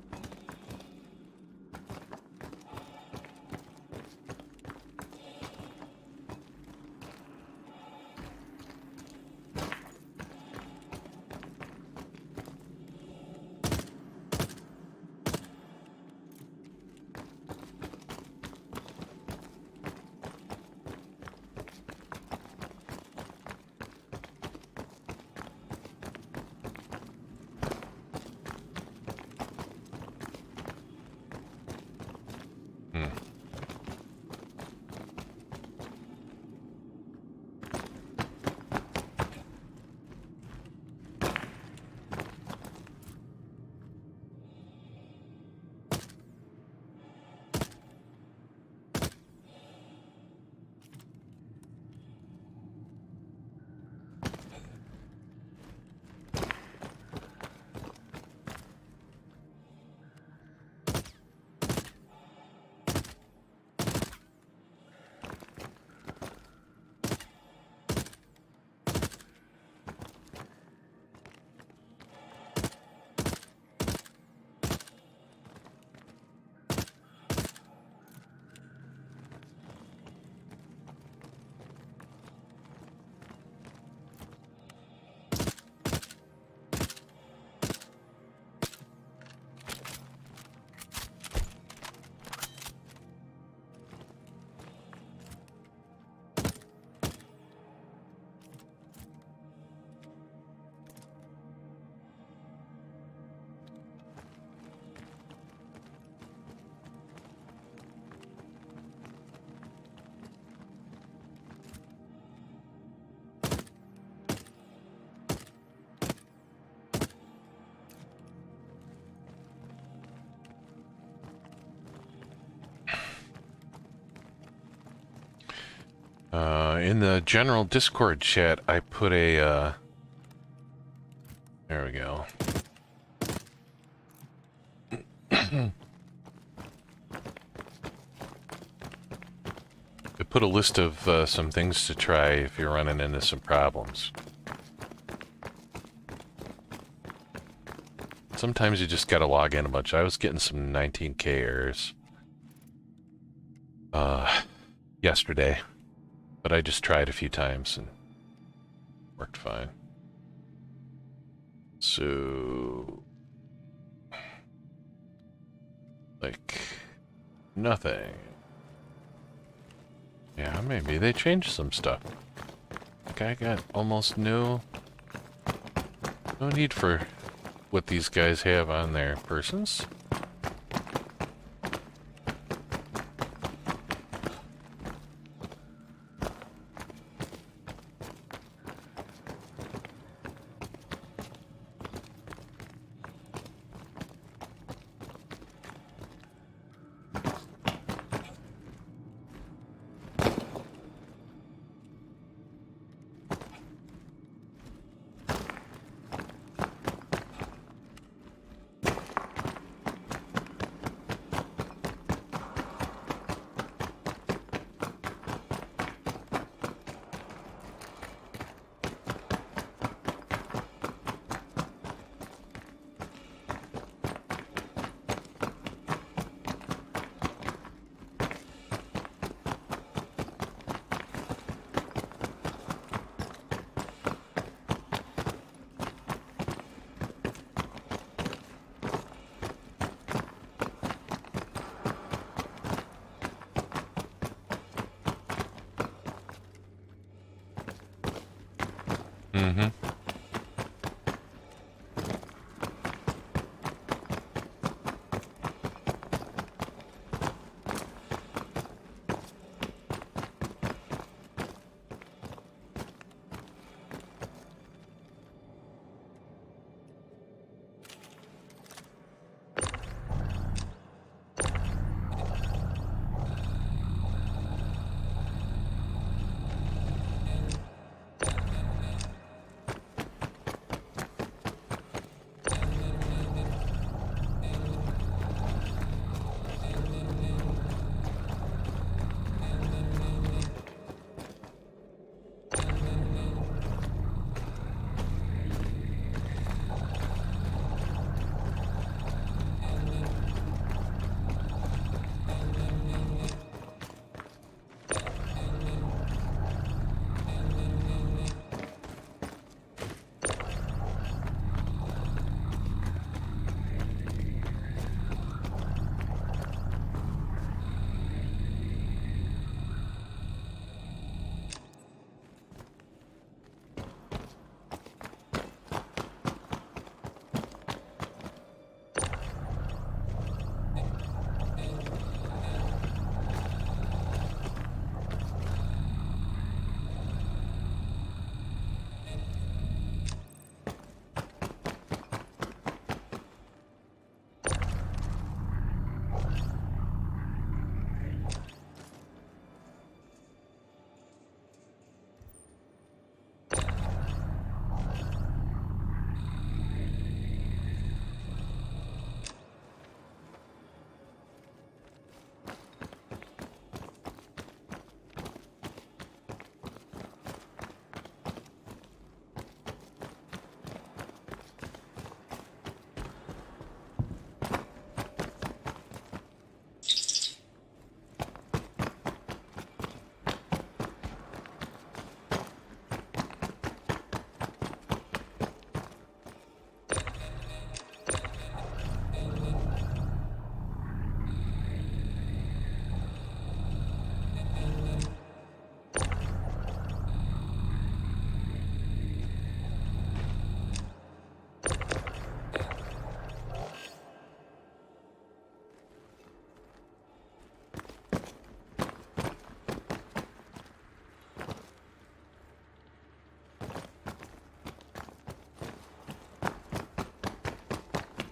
In the general Discord chat, I put a, there we go. I put a list of some things to try if you're running into some problems. Sometimes you just gotta log in a bunch. I was getting some 19K errors yesterday, but I just tried a few times and worked fine. So, like, nothing. Yeah, maybe they changed some stuff. Guy got almost no need for what these guys have on their persons. Mm-hmm.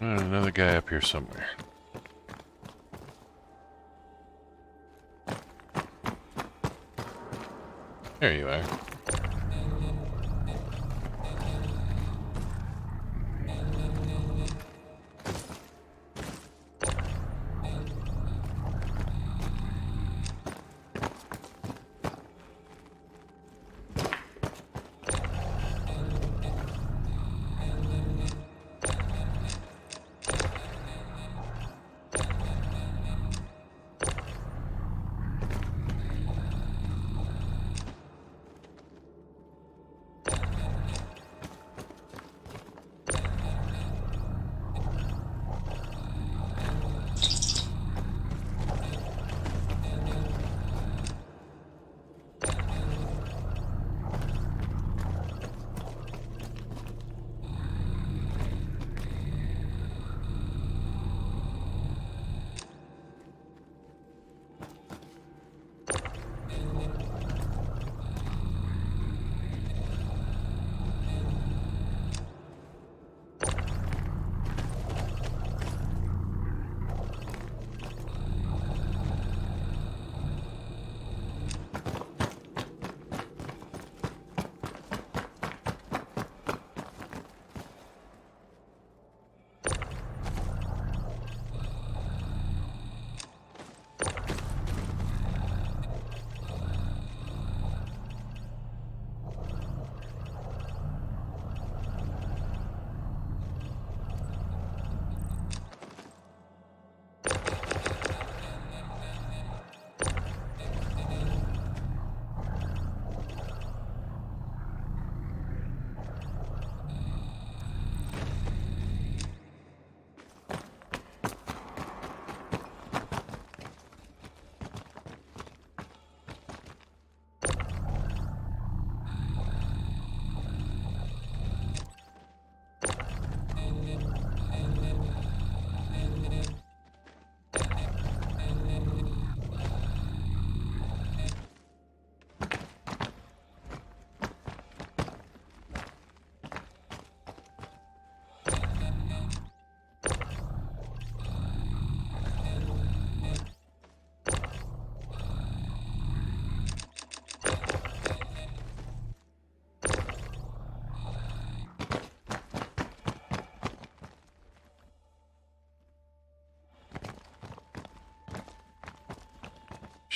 Another guy up here somewhere. There you are.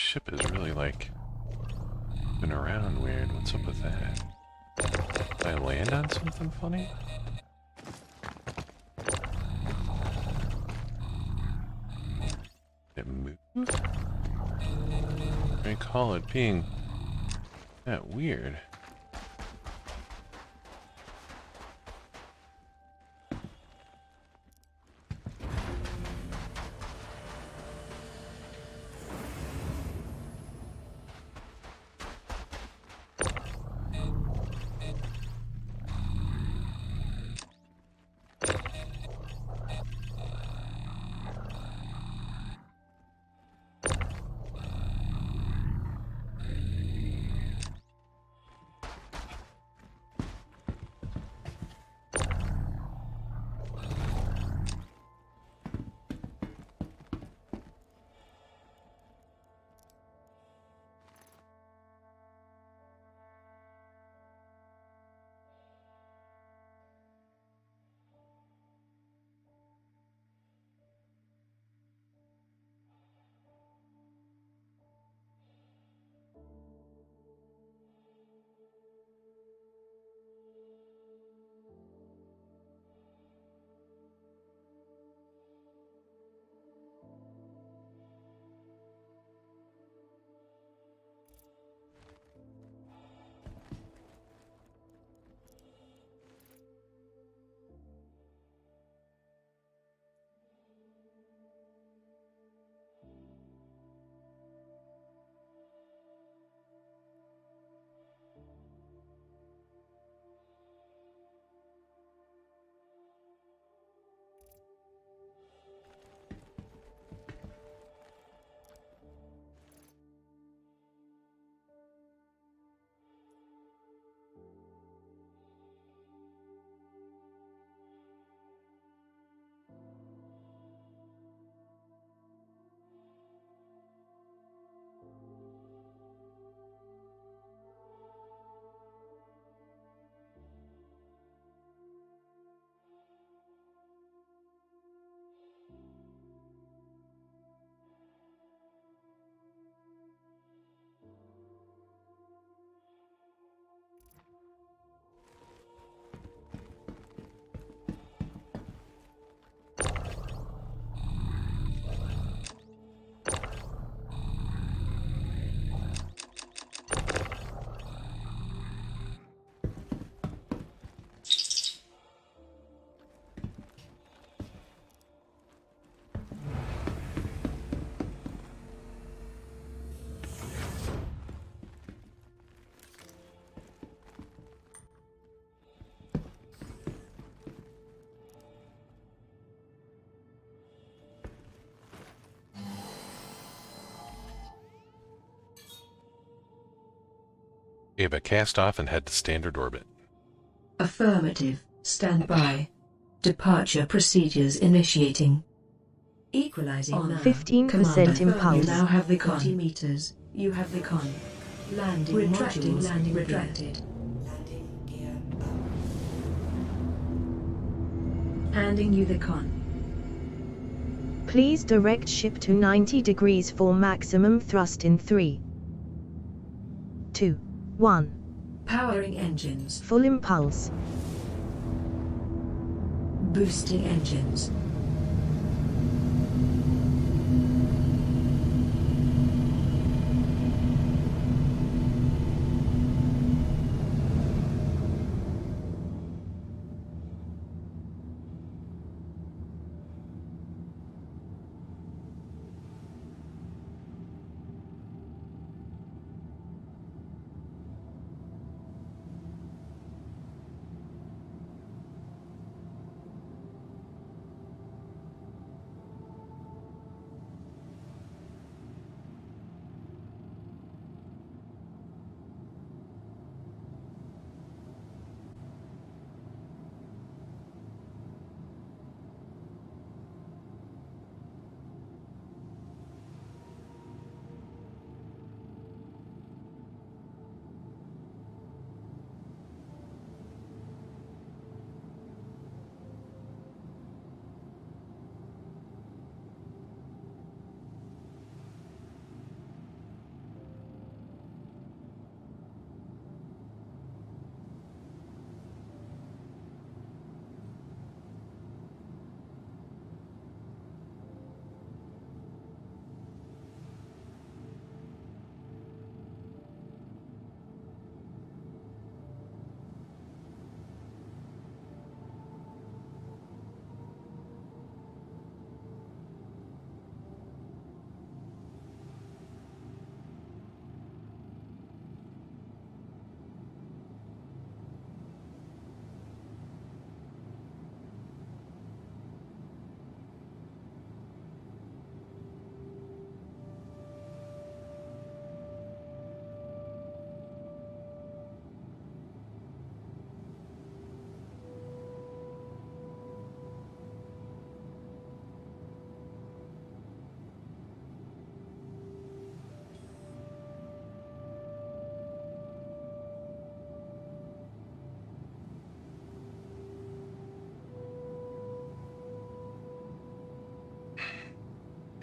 ship is really like moving around weird. What's up with that? Did I land on something funny? It moved? I recall it being that weird. Ava, cast off and head to standard orbit.
Affirmative. Stand by. Departure procedures initiating. Equalizing
On
now.
15%
Commander,
impulse.
You now have the con. Meters. You have the con. Landing retracting. Modules landing retracted.
Landing gear up.
Handing you the con.
Please direct ship to 90 degrees for maximum thrust in 3, 2, 1.
Powering engines.
Full impulse.
Boosting engines.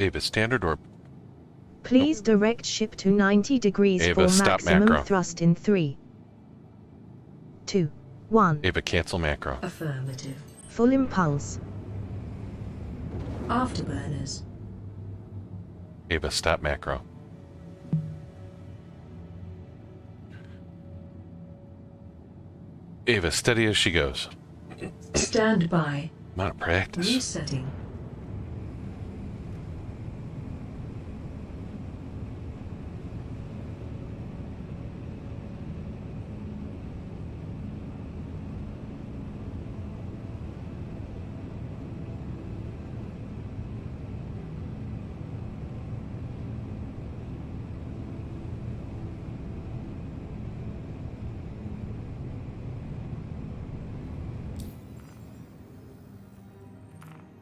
Ava, standard or...
Please direct ship to 90 degrees
Ava,
for
stop
maximum
macro.
thrust in 3, 2, 1.
Ava, cancel macro.
Affirmative.
Full impulse.
Afterburners.
Ava, stop macro. Ava, steady as she goes.
Stand by.
I'm out of practice.
Resetting.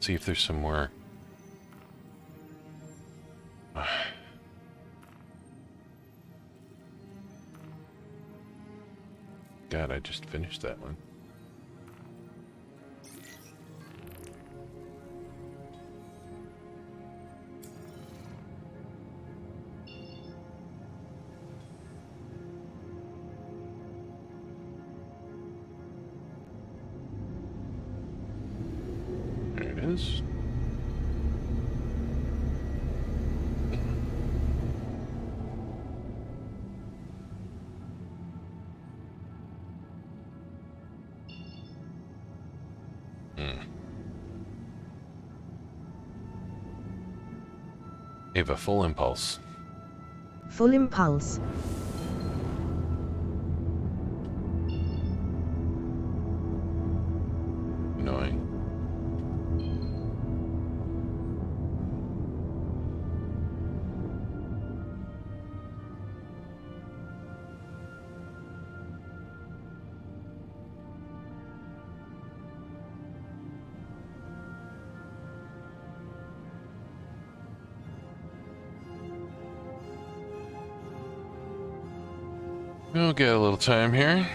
See if there's some more. God, I just finished that one. There it is. Ava, full impulse.
Full impulse.
Annoying. We'll get a little time here.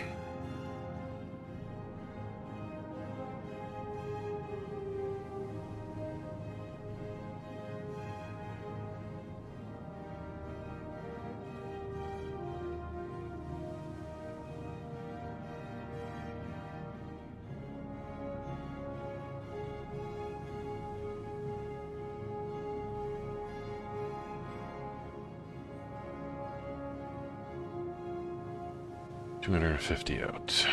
$250 out.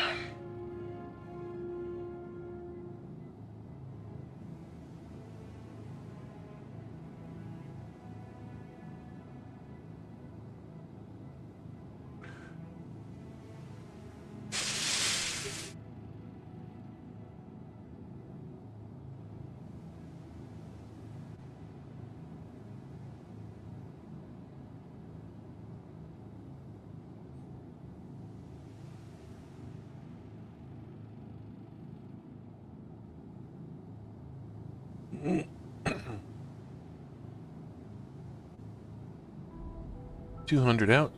$200 out.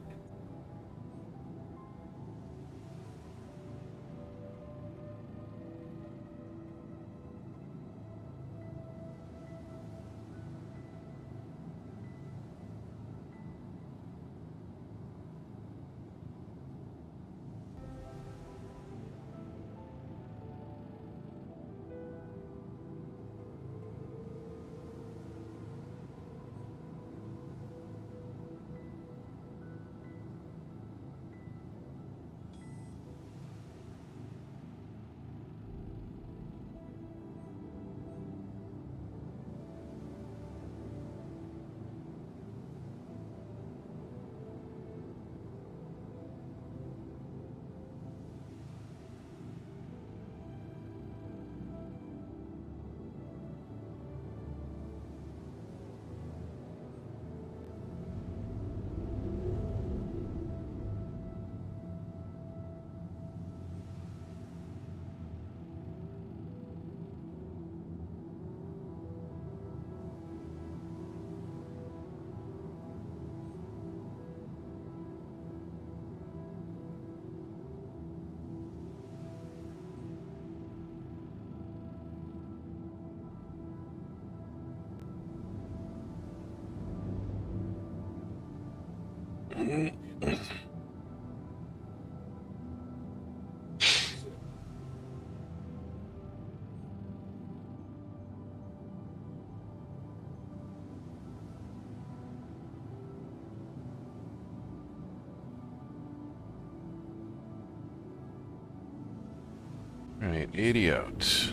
Alright, 80 out.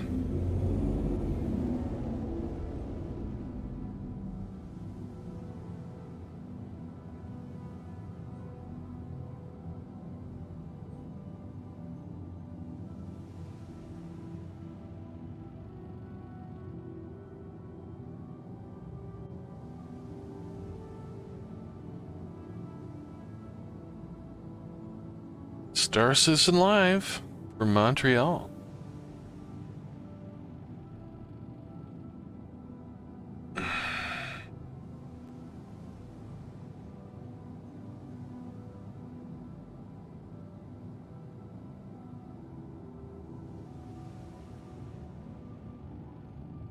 Star Citizen Live from Montreal.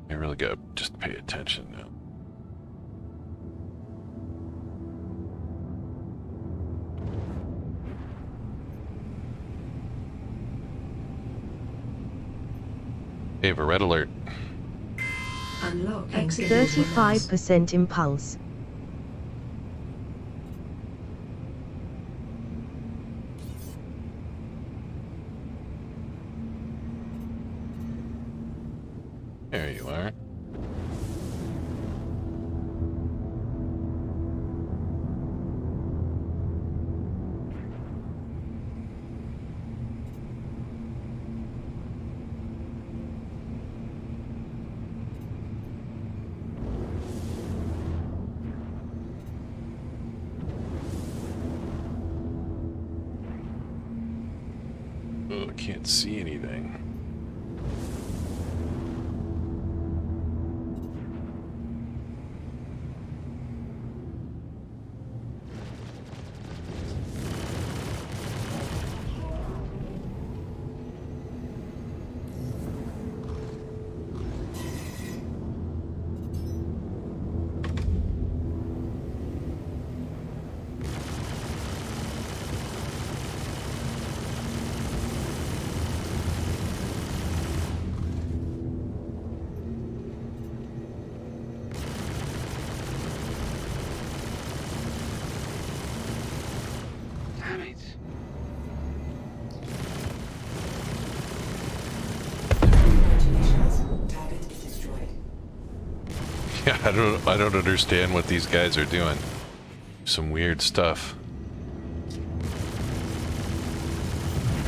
I really gotta just pay attention now. Hey, have a red alert.
Unlock
35% impulse.
There you are. Oh, I can't see anything.
Congratulations. Target is destroyed.
Yeah, I don't understand what these guys are doing. Some weird stuff.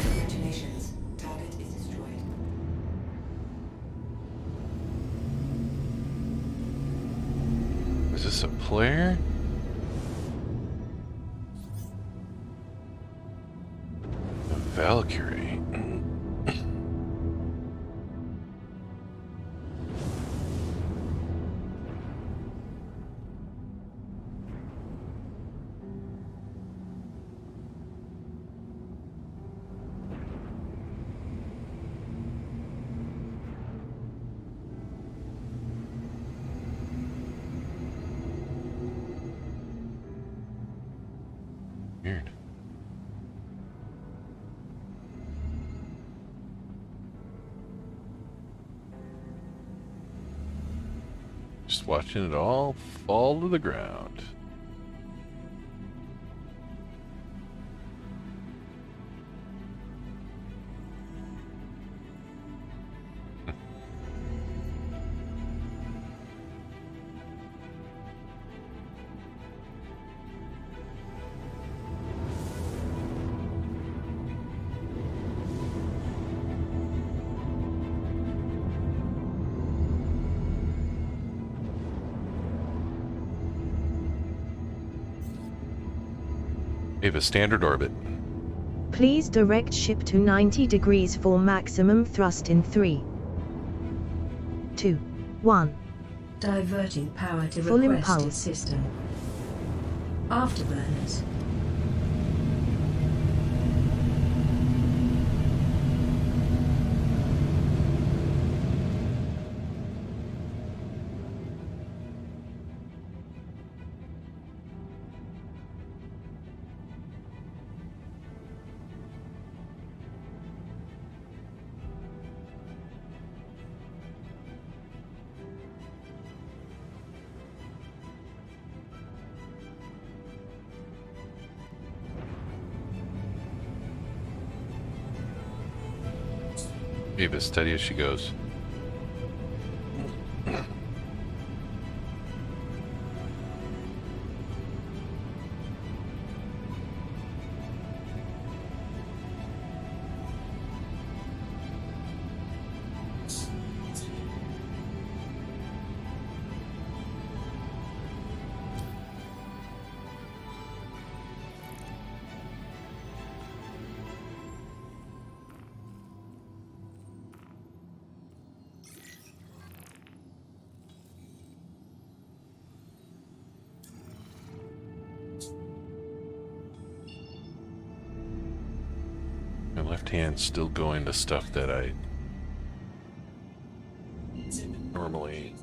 Congratulations. Target is destroyed.
Is this a player? A Valkyrie. Weird. Just watching it all fall to the ground. We have a standard orbit.
Please direct ship to 90 degrees for maximum thrust in 3, 2, 1.
Diverting power to
Full
requested
impulse.
system. Afterburners.
Ava, steady as she goes. My left hand's still going to stuff that I normally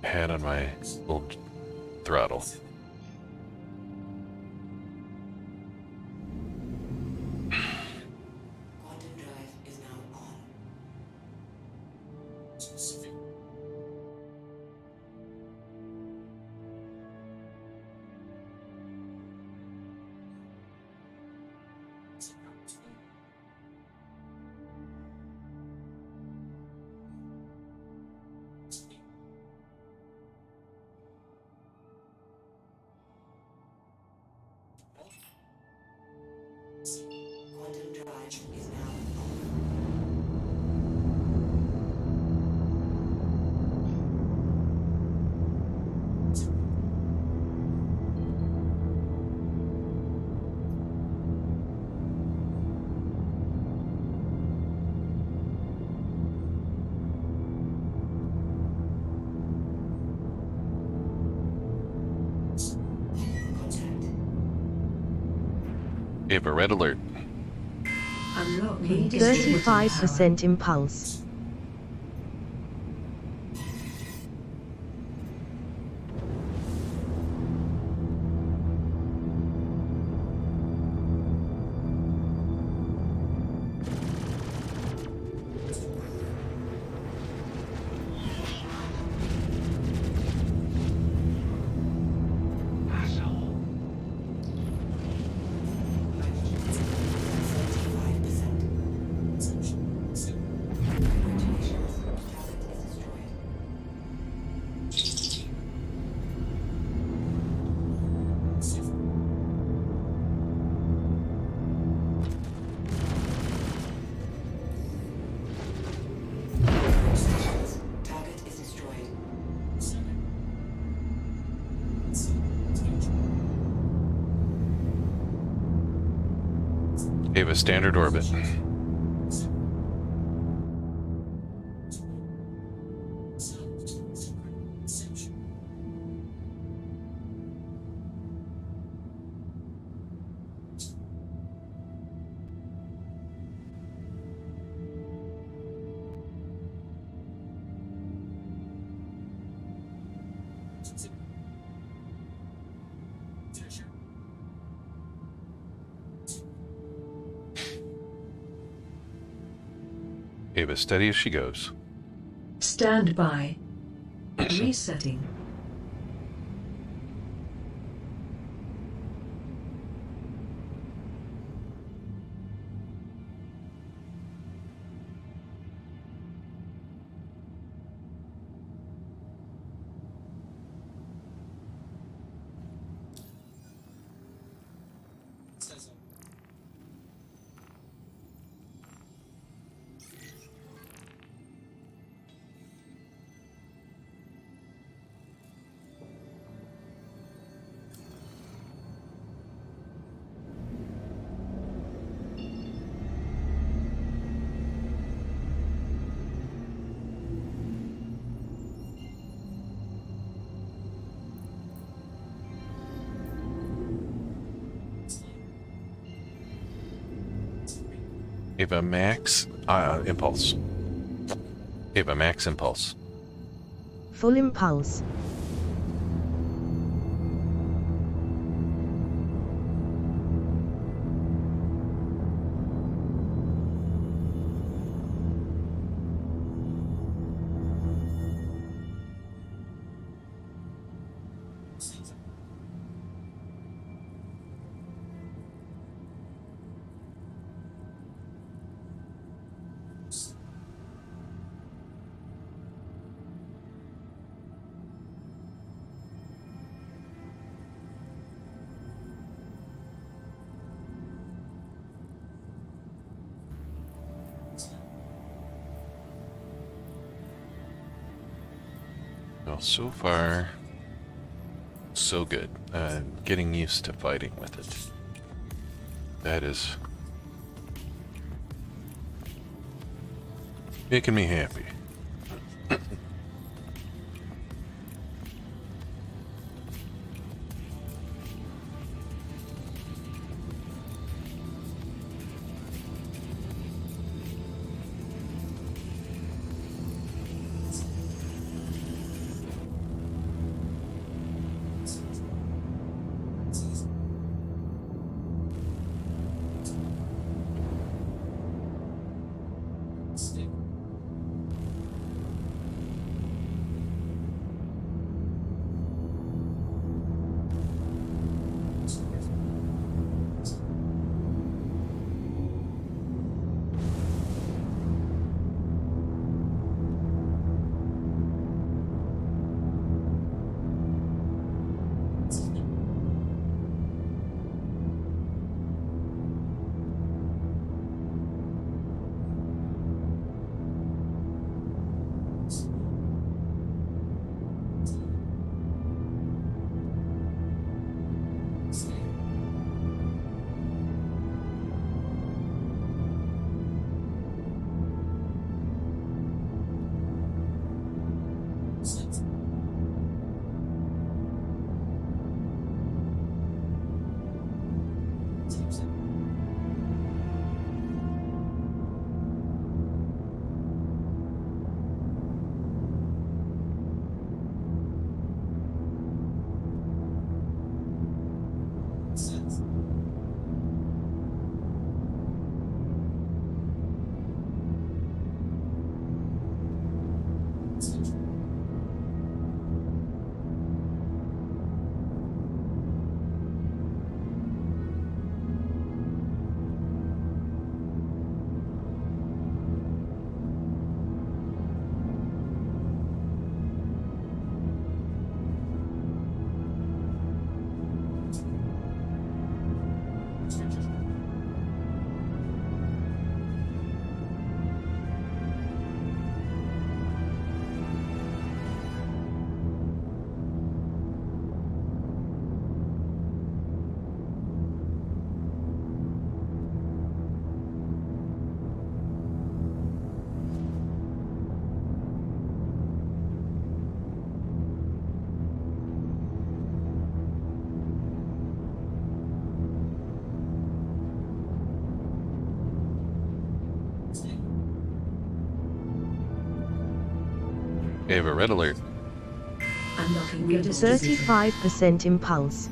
had on my old throttle.
Quantum drive is now on. Quantum drive is now on. Contact.
Ava, red alert.
Unlocking
35% impulse.
Target is destroyed.
Ava, standard orbit. Ava, steady as she goes.
Stand by. Resetting.
Ava, max impulse. Ava, max impulse.
Full impulse.
Well, so far, so good. I'm getting used to fighting with it. That is making me happy. I have a red alert.
Unlocking redistribution.
35% impulse.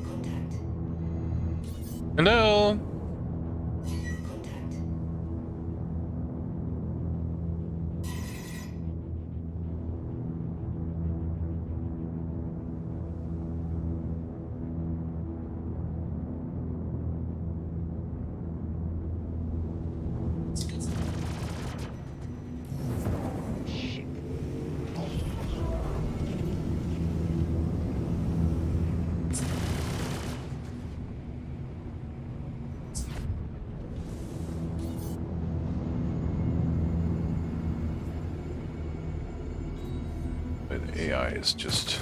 Contact.
Hello.
Contact.
The AI is just...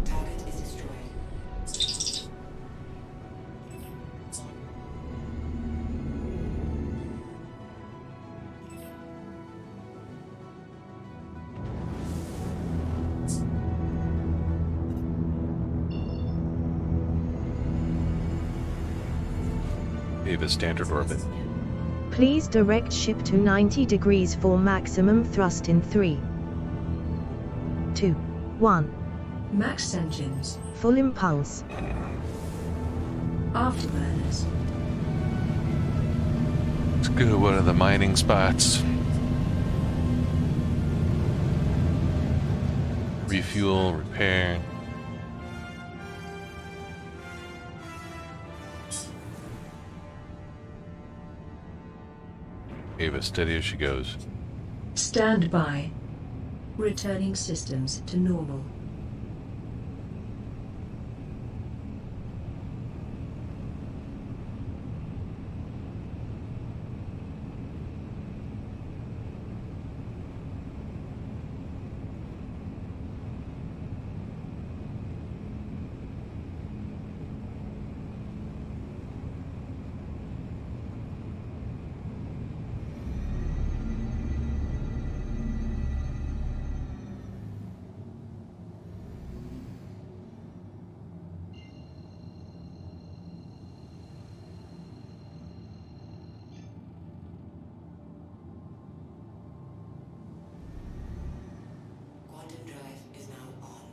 Target is destroyed.
Ava standard orbit.
Please direct ship to 90 degrees for maximum thrust in 3, 2, 1.
Max engines.
Full impulse.
Afterburners.
Let's go to one of the mining spots. Refuel, repair. Ava, steady as she goes.
Stand by. Returning systems to normal.
Quantum drive is now on.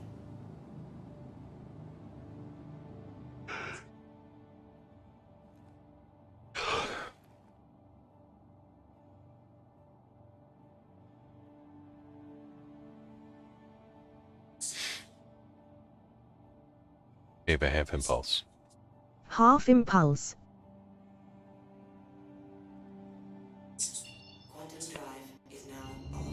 Ava, half impulse.
Half impulse.
Quantum drive is now off.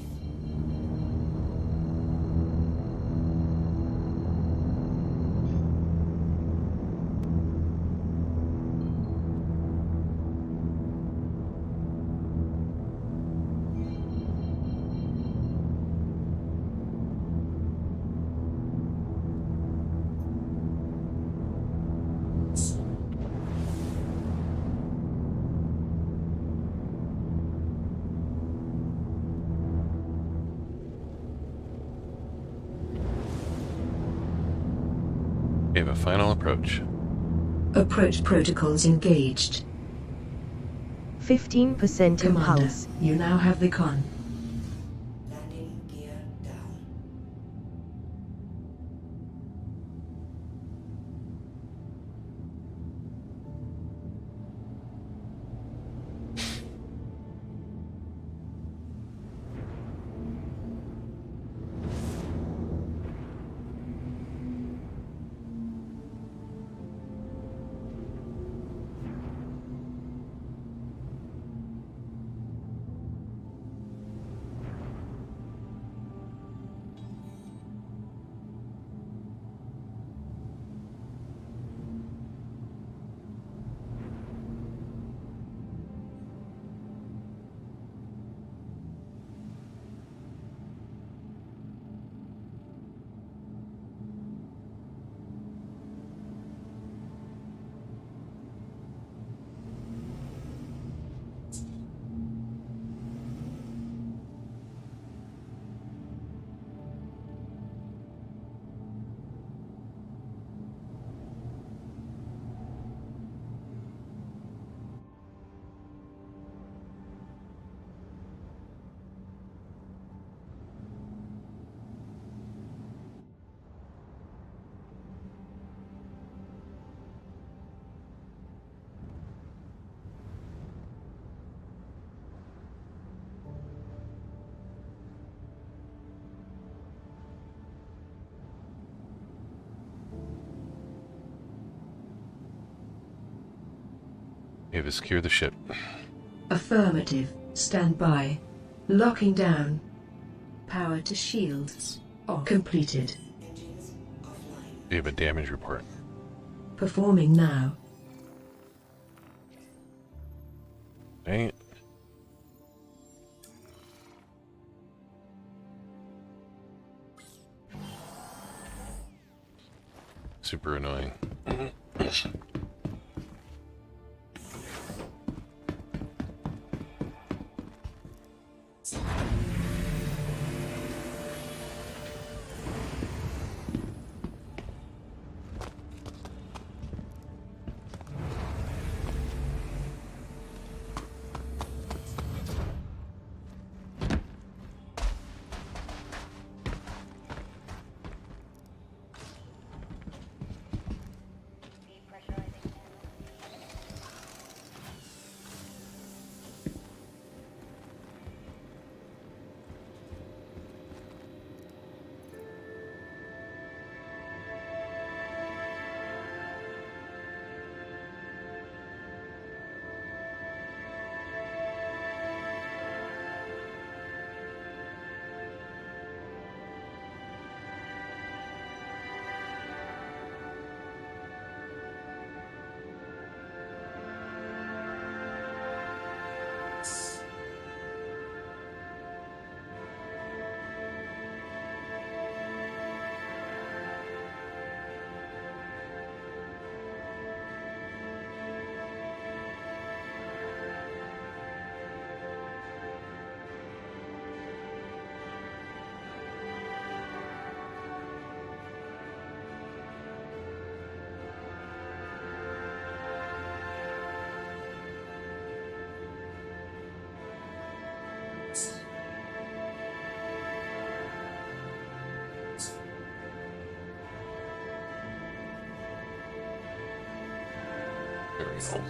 Ava, final approach.
Approach protocols engaged.
15%
Commander,
impulse.
you now have the con.
Landing gear down.
Ava, secure the ship.
Affirmative. Stand by. Locking down. Power to shields. Completed.
Engines offline.
Ava, damage report.
Performing now.
Dang it. Super annoying.
Depressurizing
we go.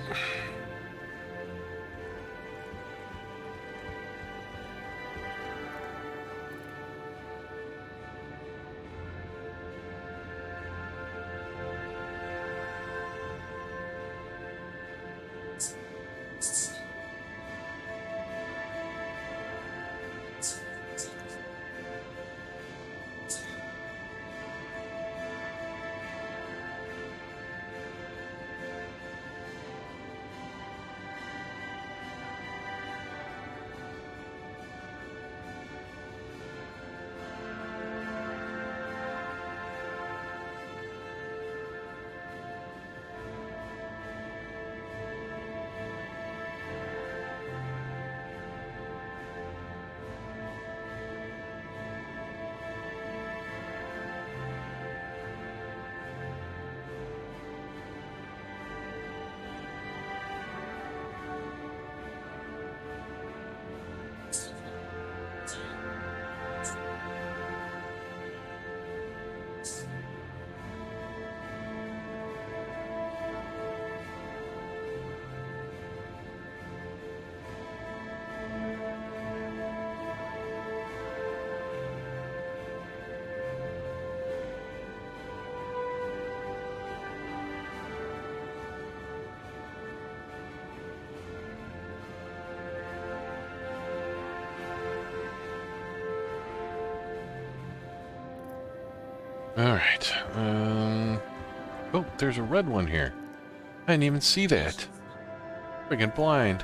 Alright, oh, there's a red one here. I didn't even see that. Friggin' blind.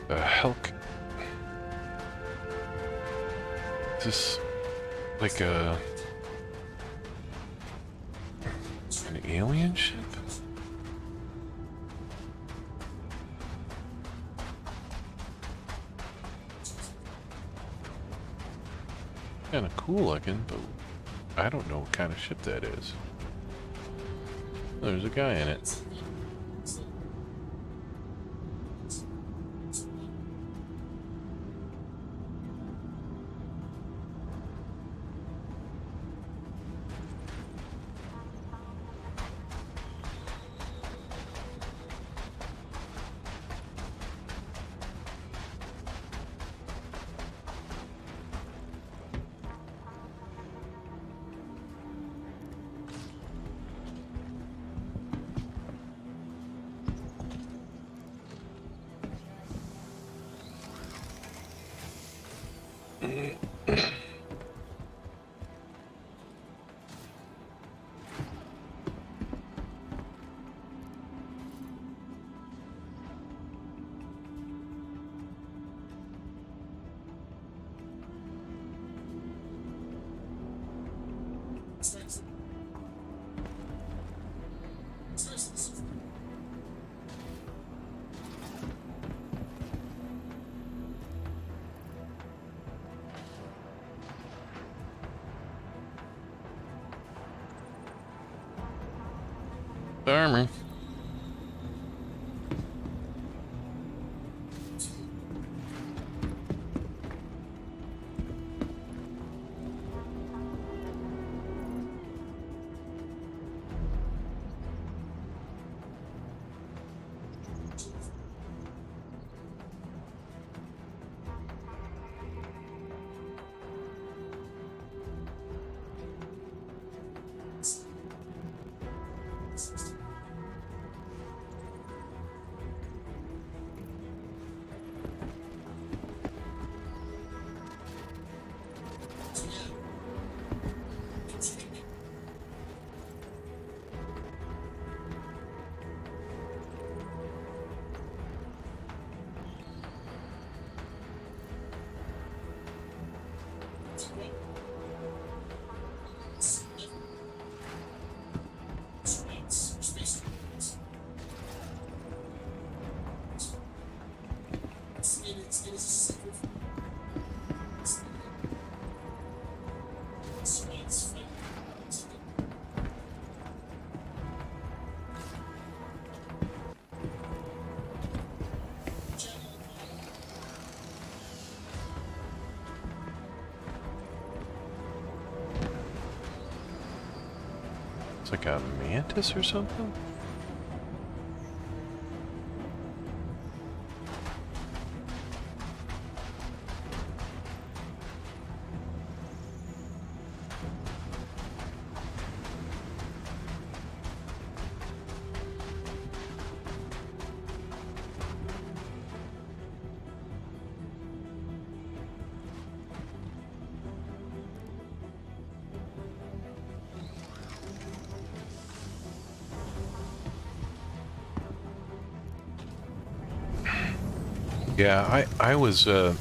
Helk. Is this like an alien ship? Kind of cool looking, but I don't know what kind of ship that is. There's a guy in it. Armor. It's like a mantis or something? Yeah, I was I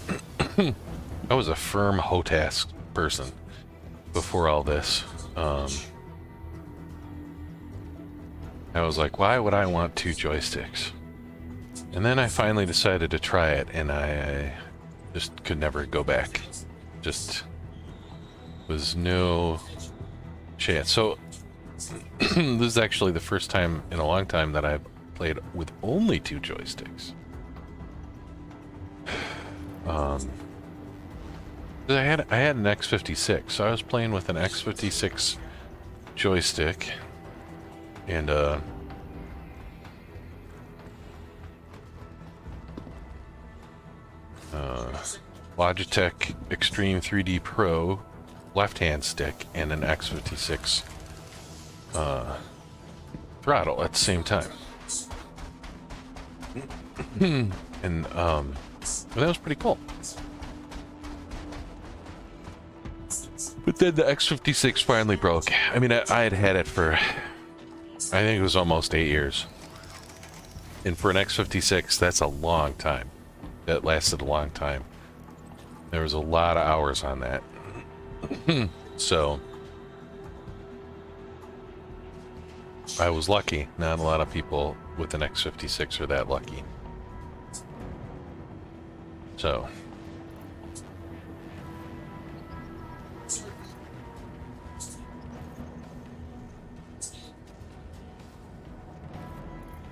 was a firm HOTAS person before all this. I was like, why would I want 2 joysticks? And then I finally decided to try it, and I just could never go back. Just was no chance. So this is actually the first time in a long time that I've played with only 2 joysticks. I had an X56, so I was playing with an X56 joystick, and Logitech Extreme 3D Pro left-hand stick, and an X56 throttle at the same time. And that was pretty cool. But then the X56 finally broke. I mean, I had had it for, I think it was almost 8 years. And for an X56, that's a long time. That lasted a long time. There was a lot of hours on that. So, I was lucky. Not a lot of people with an X56 are that lucky. So,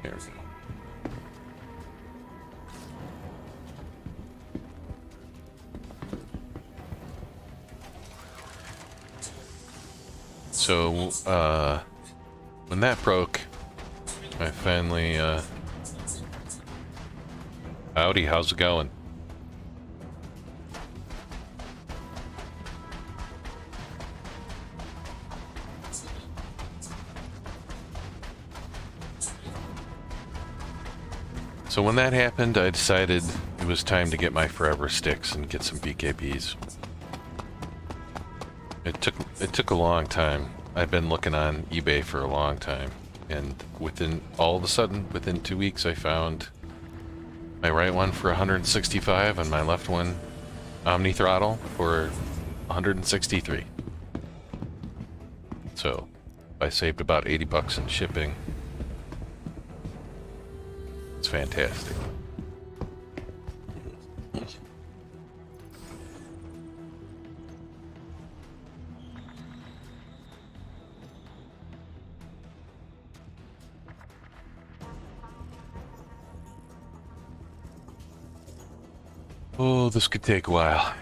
here we go. So, when that broke, I finally, howdy, how's it going? So when that happened, I decided it was time to get my forever sticks and get some VKBs. It took a long time. I've been looking on eBay for a long time, and all of a sudden, within 2 weeks, I found my right one for 165 and my left one, Omni Throttle, for 163. So I saved about 80 bucks in shipping. It's fantastic. Oh, this could take a while.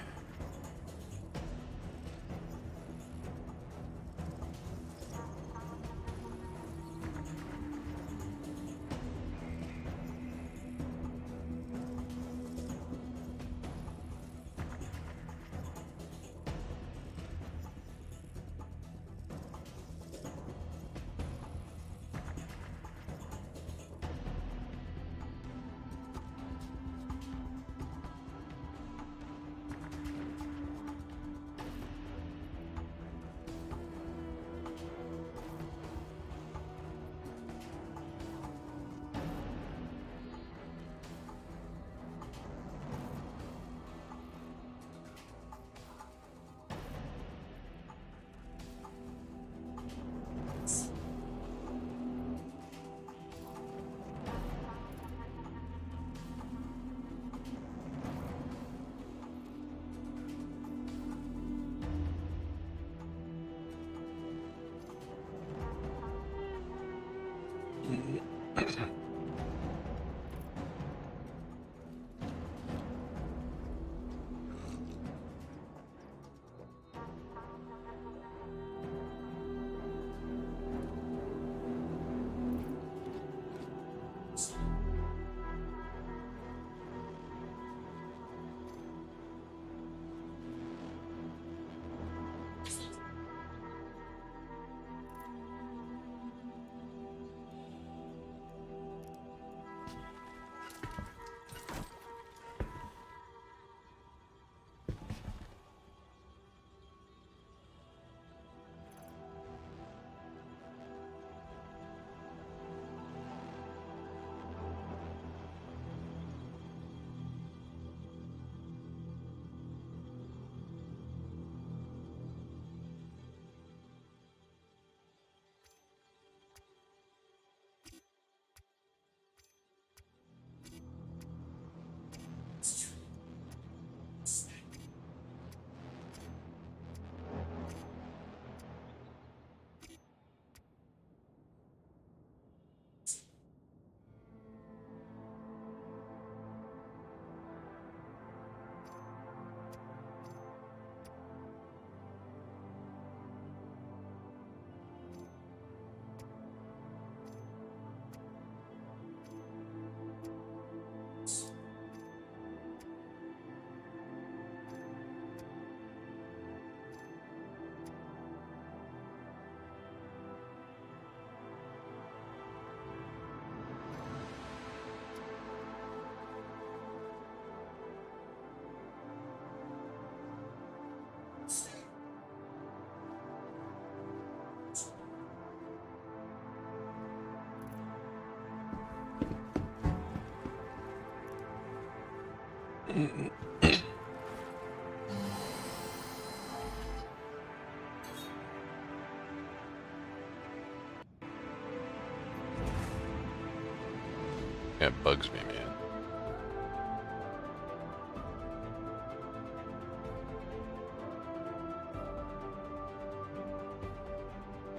That bugs me, man.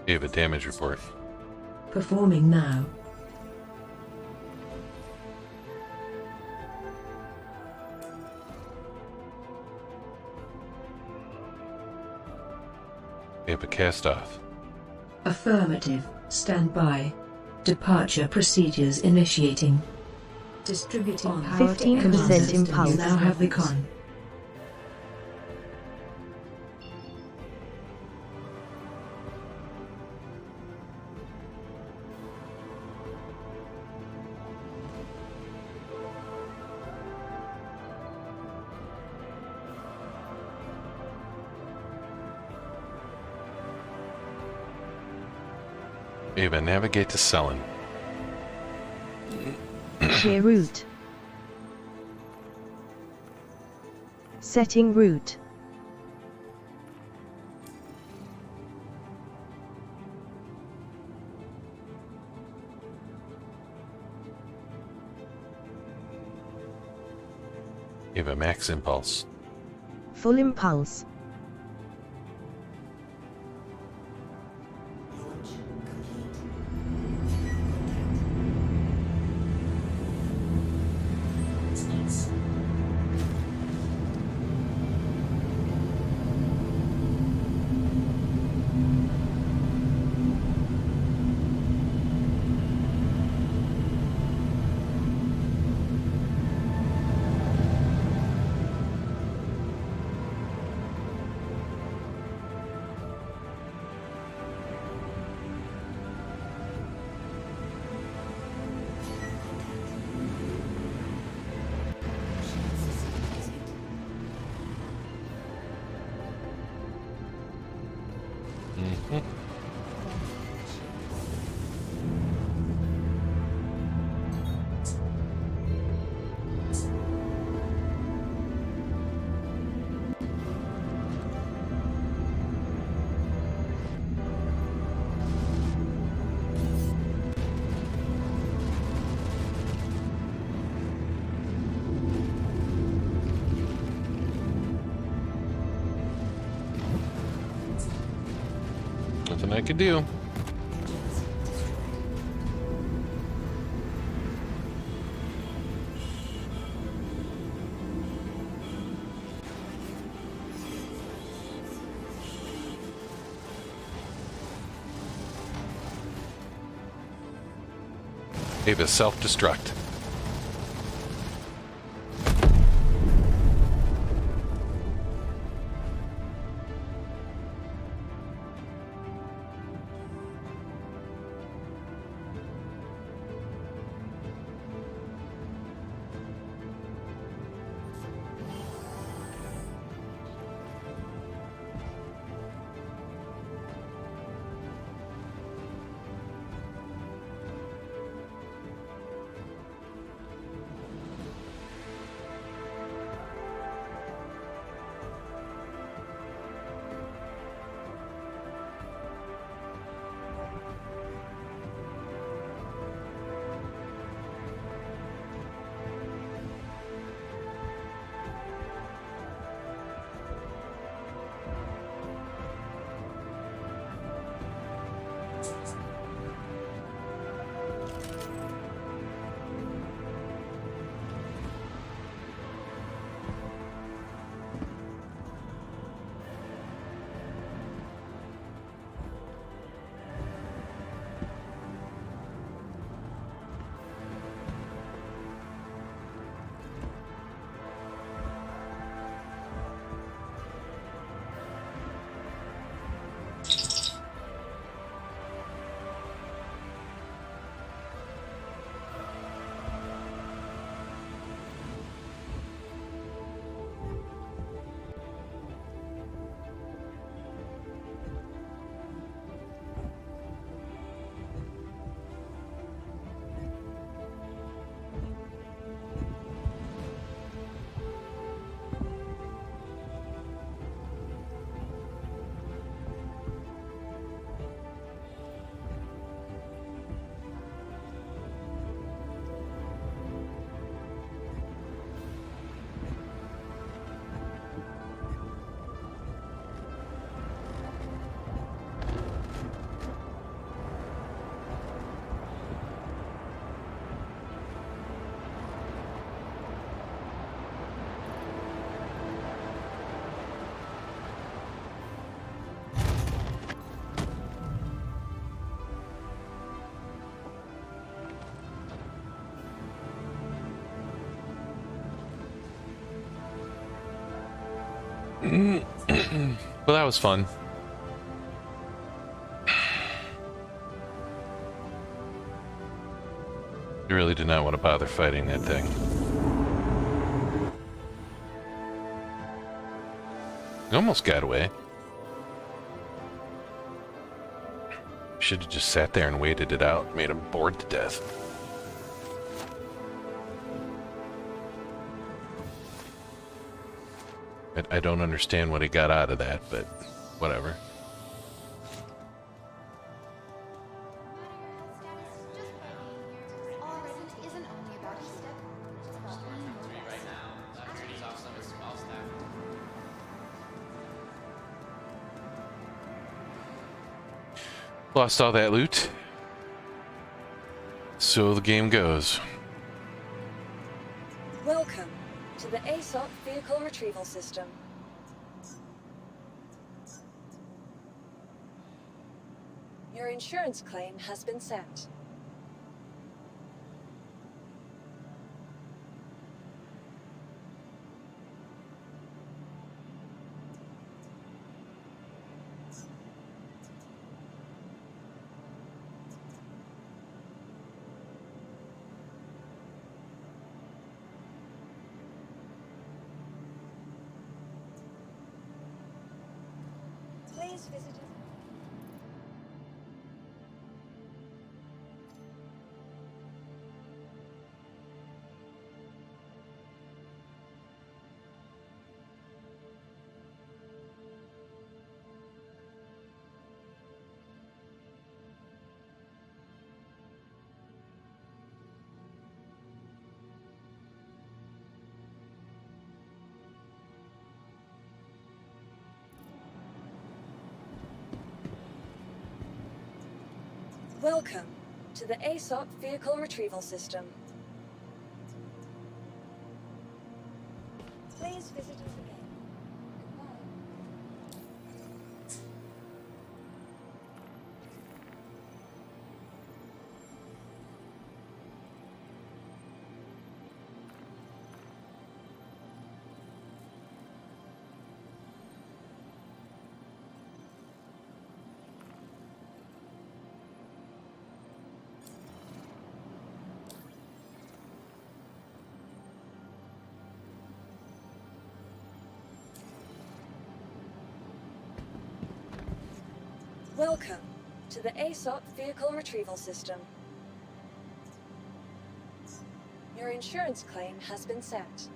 You have a damage report.
Performing now.
You have a cast off.
Affirmative. Stand by. Departure procedures initiating. Distributing power to
15%
command system.
impulse.
You now have the con.
Ava, navigate to Selin.
Clear route. Setting route.
Ava, max impulse.
Full impulse.
Nothing I could do. Ava, self-destruct. Well, that was fun. You really did not want to bother fighting that thing. You almost got away. Should have just sat there and waited it out, made him bored to death. I don't understand what he got out of that, but whatever. Lost all that loot. So the game goes.
Welcome to the ASOP Vehicle Retrieval System. Your insurance claim has been sent. Please visit us. Welcome to the ASOP Vehicle Retrieval System. Please visit us again. Goodbye. Welcome to the ASOP Vehicle Retrieval System. Your insurance claim has been sent.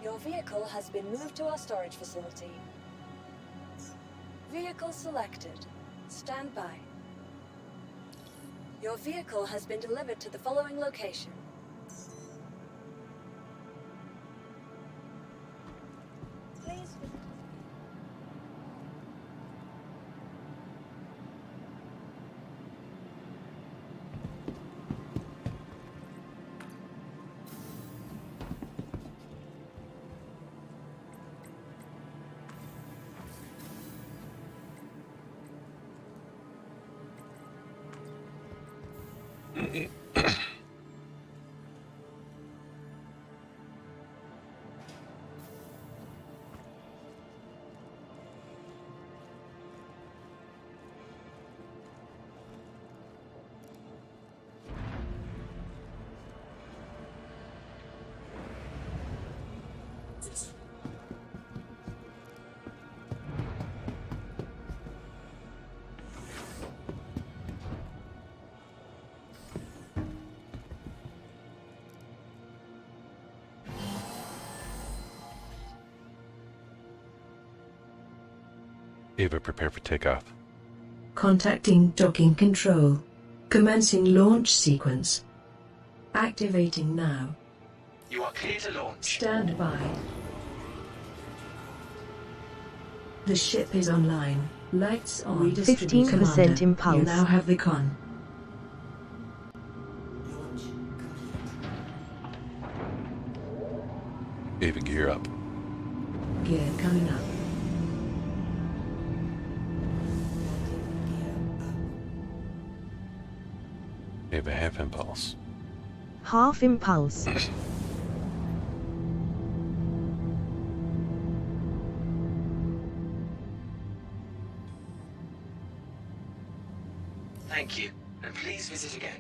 Your vehicle has been moved to our storage facility. Vehicle selected. Stand by. Your vehicle has been delivered to the following location. Please visit us.
Ava, prepare for takeoff.
Contacting docking control. Commencing launch sequence. Activating now.
You are clear to launch.
Stand by. The ship is online. Lights on.
15%
Commander,
impulse.
You now have the con.
Launch complete.
Ava, gear up.
Gear coming up.
Landing gear up.
Ava, half impulse.
Half impulse.
Thank you, and please visit again.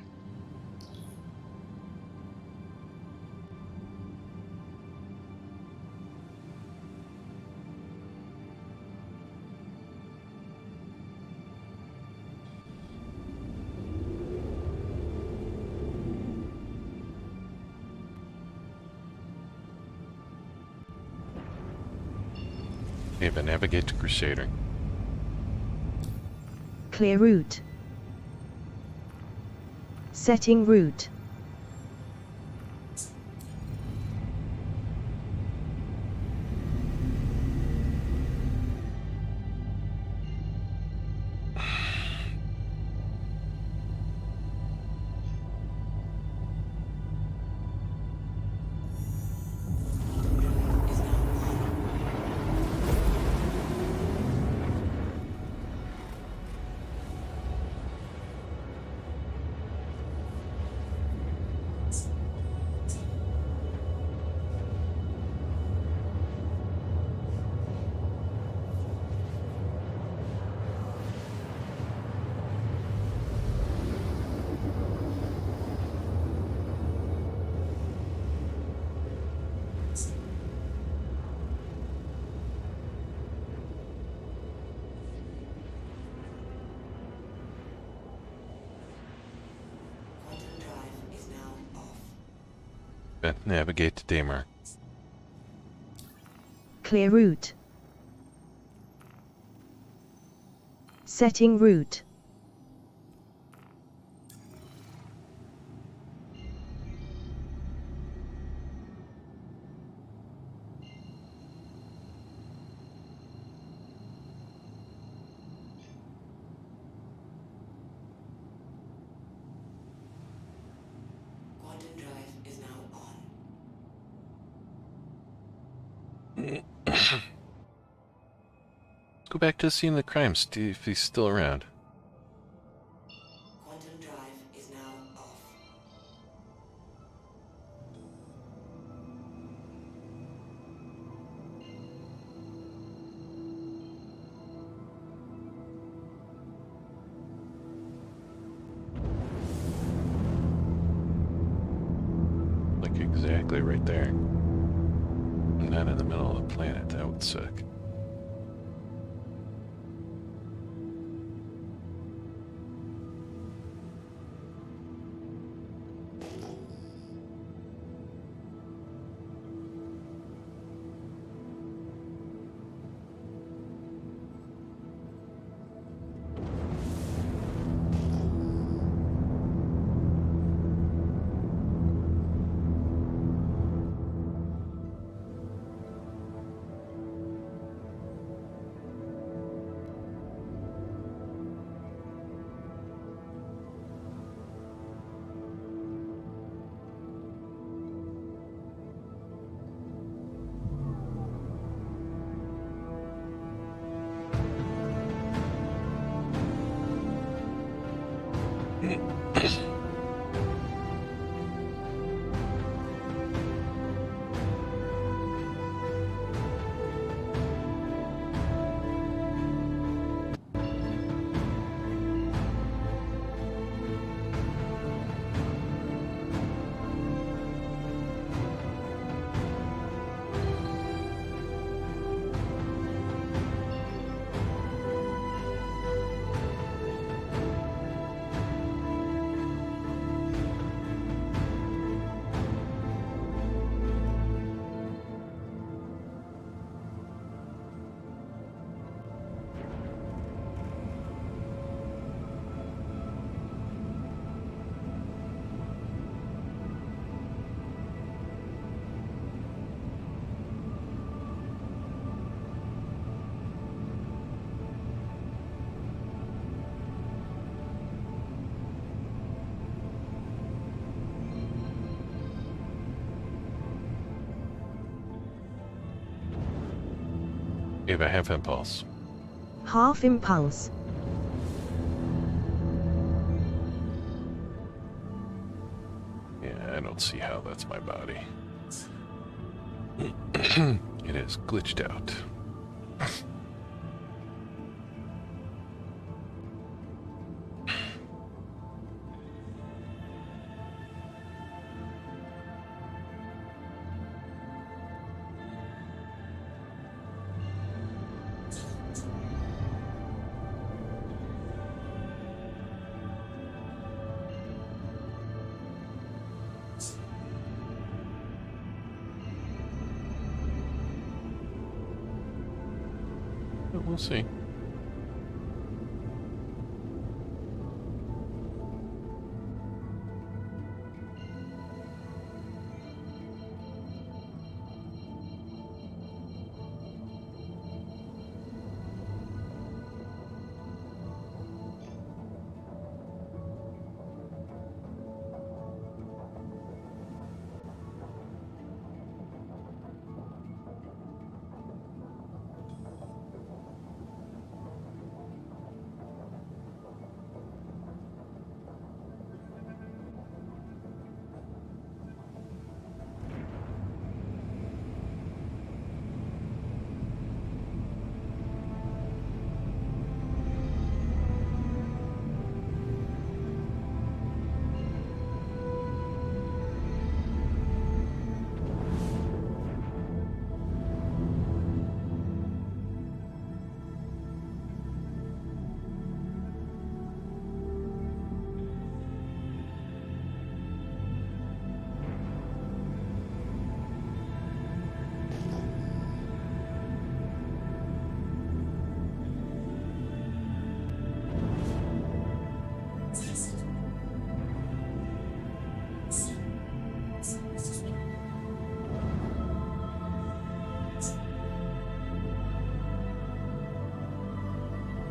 Ava, navigate to Crusader.
Clear route. Setting route.
Is now on. Quantum drive is now off.
Ava, navigate to Daymar.
Clear route. Setting route.
Quantum drive is now on.
Let's go back to the scene of the crime, see if he's still around.
Quantum drive is now off.
Like exactly right there. Not in the middle of the planet, that would suck. You have a half impulse.
Half impulse.
Yeah, I don't see how that's my body. It is glitched out. But we'll see.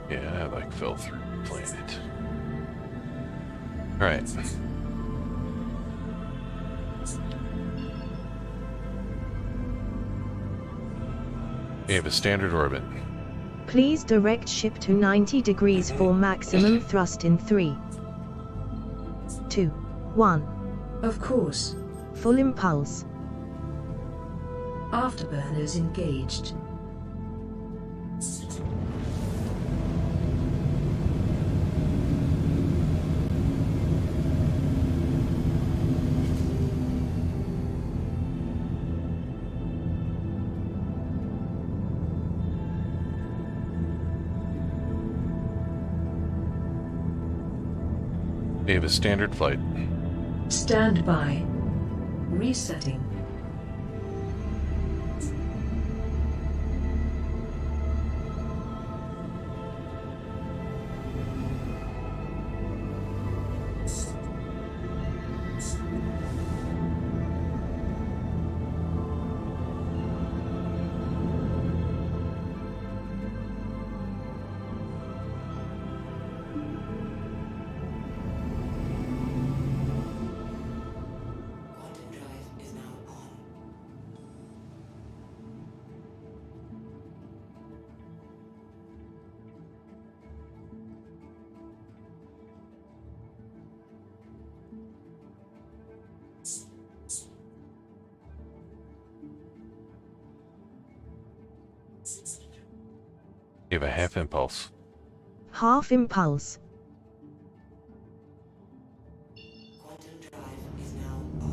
Yeah, I like fell through the planet. Alright. We have a standard orbit.
Please direct ship to 90 degrees for maximum thrust in 3, 2, 1.
Of course.
Full impulse.
Afterburners engaged.
We have a standard flight.
Stand by. Resetting.
Quantum drive is now on.
We have a half impulse.
Half impulse.
Quantum drive is now off.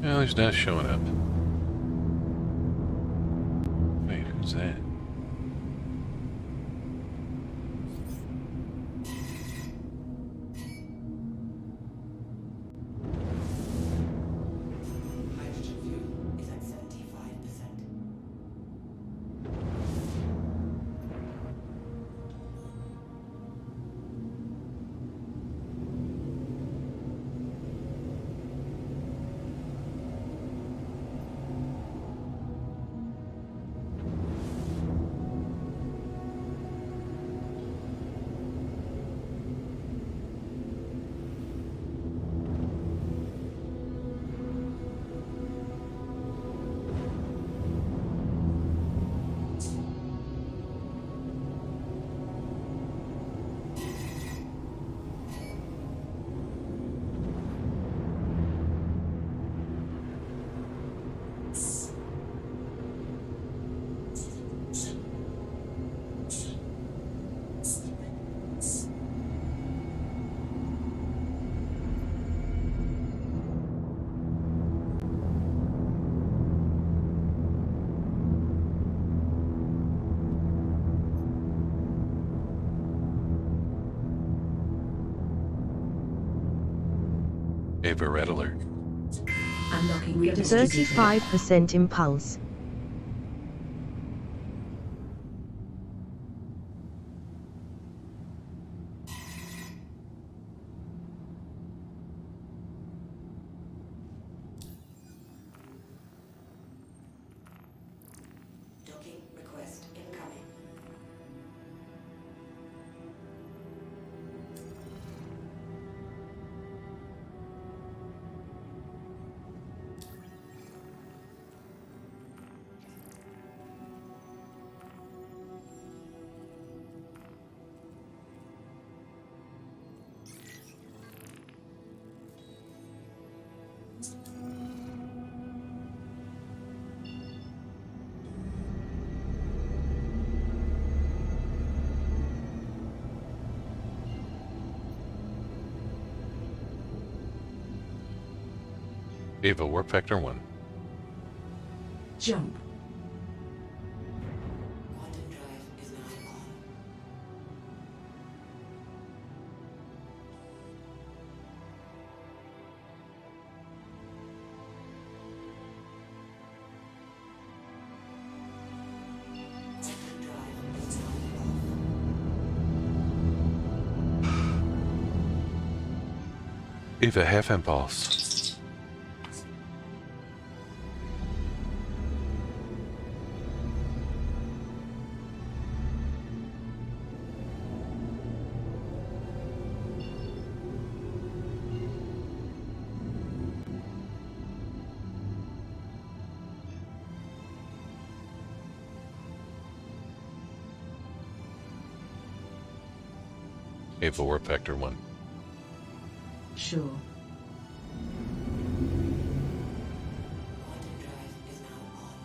Well, he's not showing up. Wait, who's that?
Hydrogen fuel is at 75%.
Ava, red alert.
Unlocking readers.
35% impulse.
Docking request incoming.
Ava, warp factor 1.
Jump.
Quantum drive is now on. Quantum drive is now off.
Ava, half impulse. Ava, warp factor 1.
Sure.
Quantum drive is now on.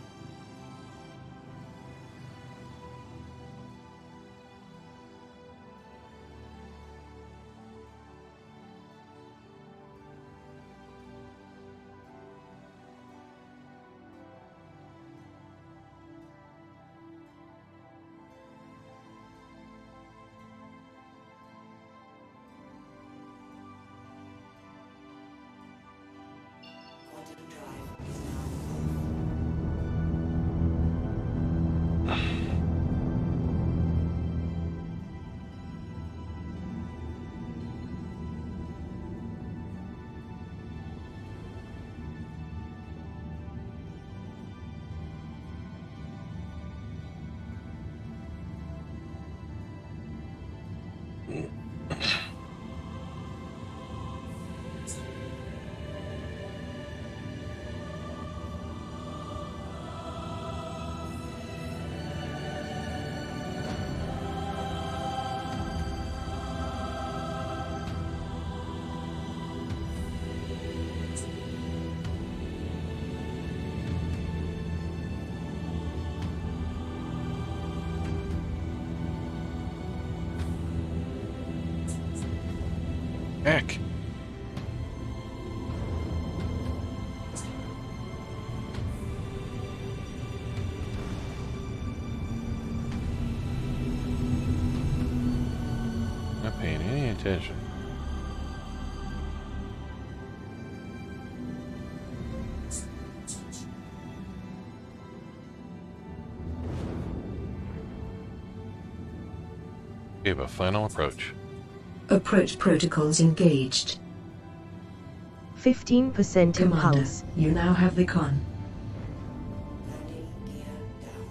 Quantum drive is now off.
Heck. vision. We have a final approach.
Approach protocols engaged.
15%
Commander,
impulse.
you now have the con.
Landing gear down.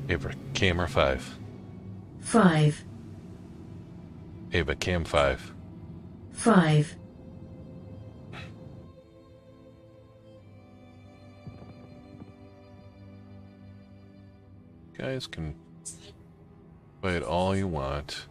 Ava, camera 5.
5,
Ava, cam 5.
5,
You guys can fight all you want.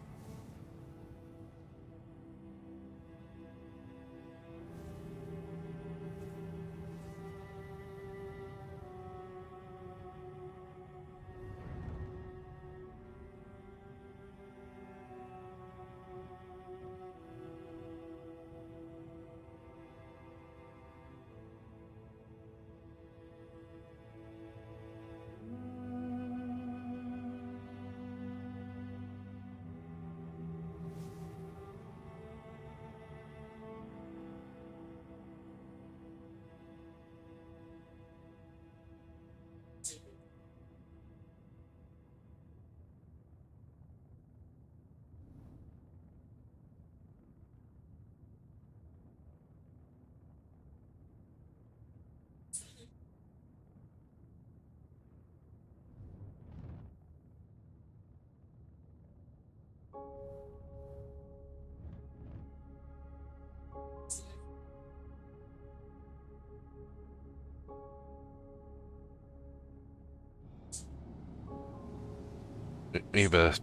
Ava,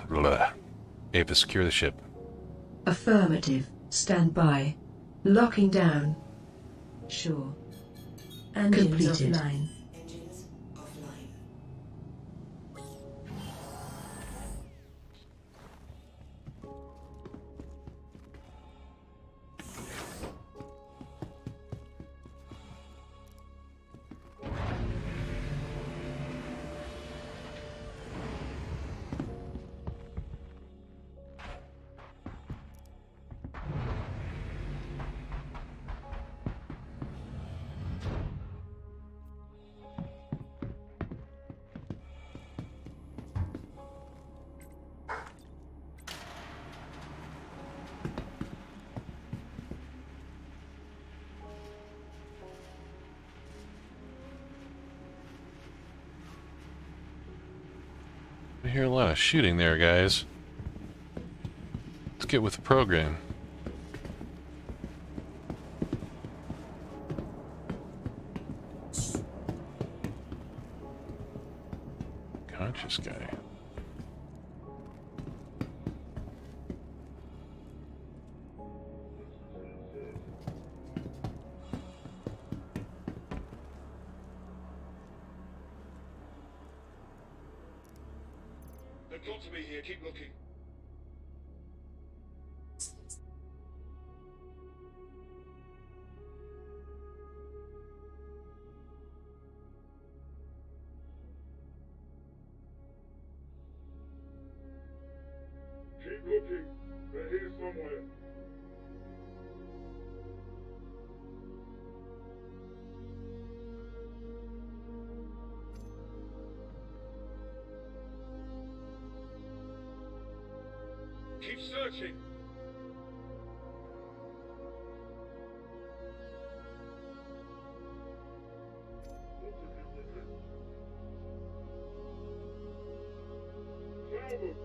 blah. Ava, secure the ship.
affirmative, stand by. Locking down. Sure. Engines
Completed.
offline.
Engines offline.
I hear a lot of shooting there, guys. Let's get with the program. Conscious guy.
They've got to be here. Keep looking. Keep looking. They're here somewhere. Keep searching. Found them.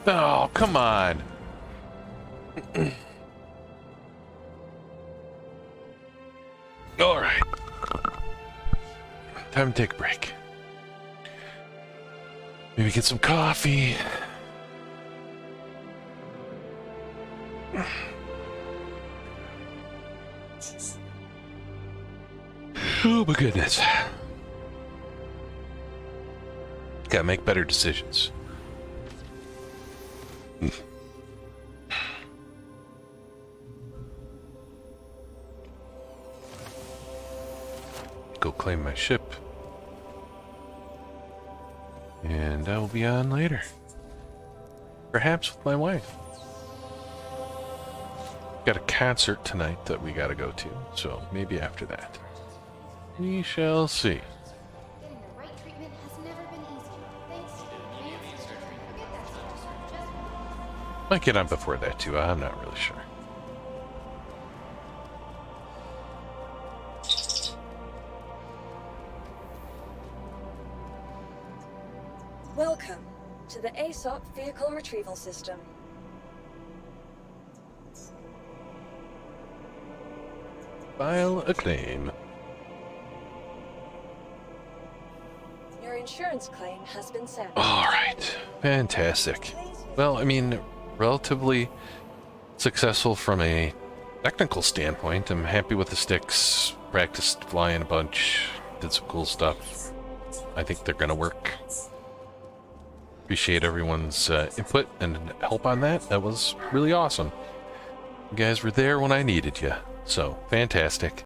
Oh, come on. All right. Time to take a break. Maybe get some coffee. Oh my goodness. Gotta make better decisions. Go claim my ship. And I will be on later. Perhaps with my wife. Got a concert tonight that we gotta go to, so maybe after that. We shall see.
Getting the right treatment has never been easier. Thanks to advanced surgery. Forget that stuff. Just
Might get on before that too, I'm not really sure.
Welcome to the ASOP Vehicle Retrieval System.
File a claim.
Your insurance claim has been sent.
Alright, fantastic. Well, I mean, relatively successful from a technical standpoint. I'm happy with the sticks, practiced flying a bunch, did some cool stuff. I think they're gonna work. Appreciate everyone's input and help on that. That was really awesome. You guys were there when I needed you, so fantastic.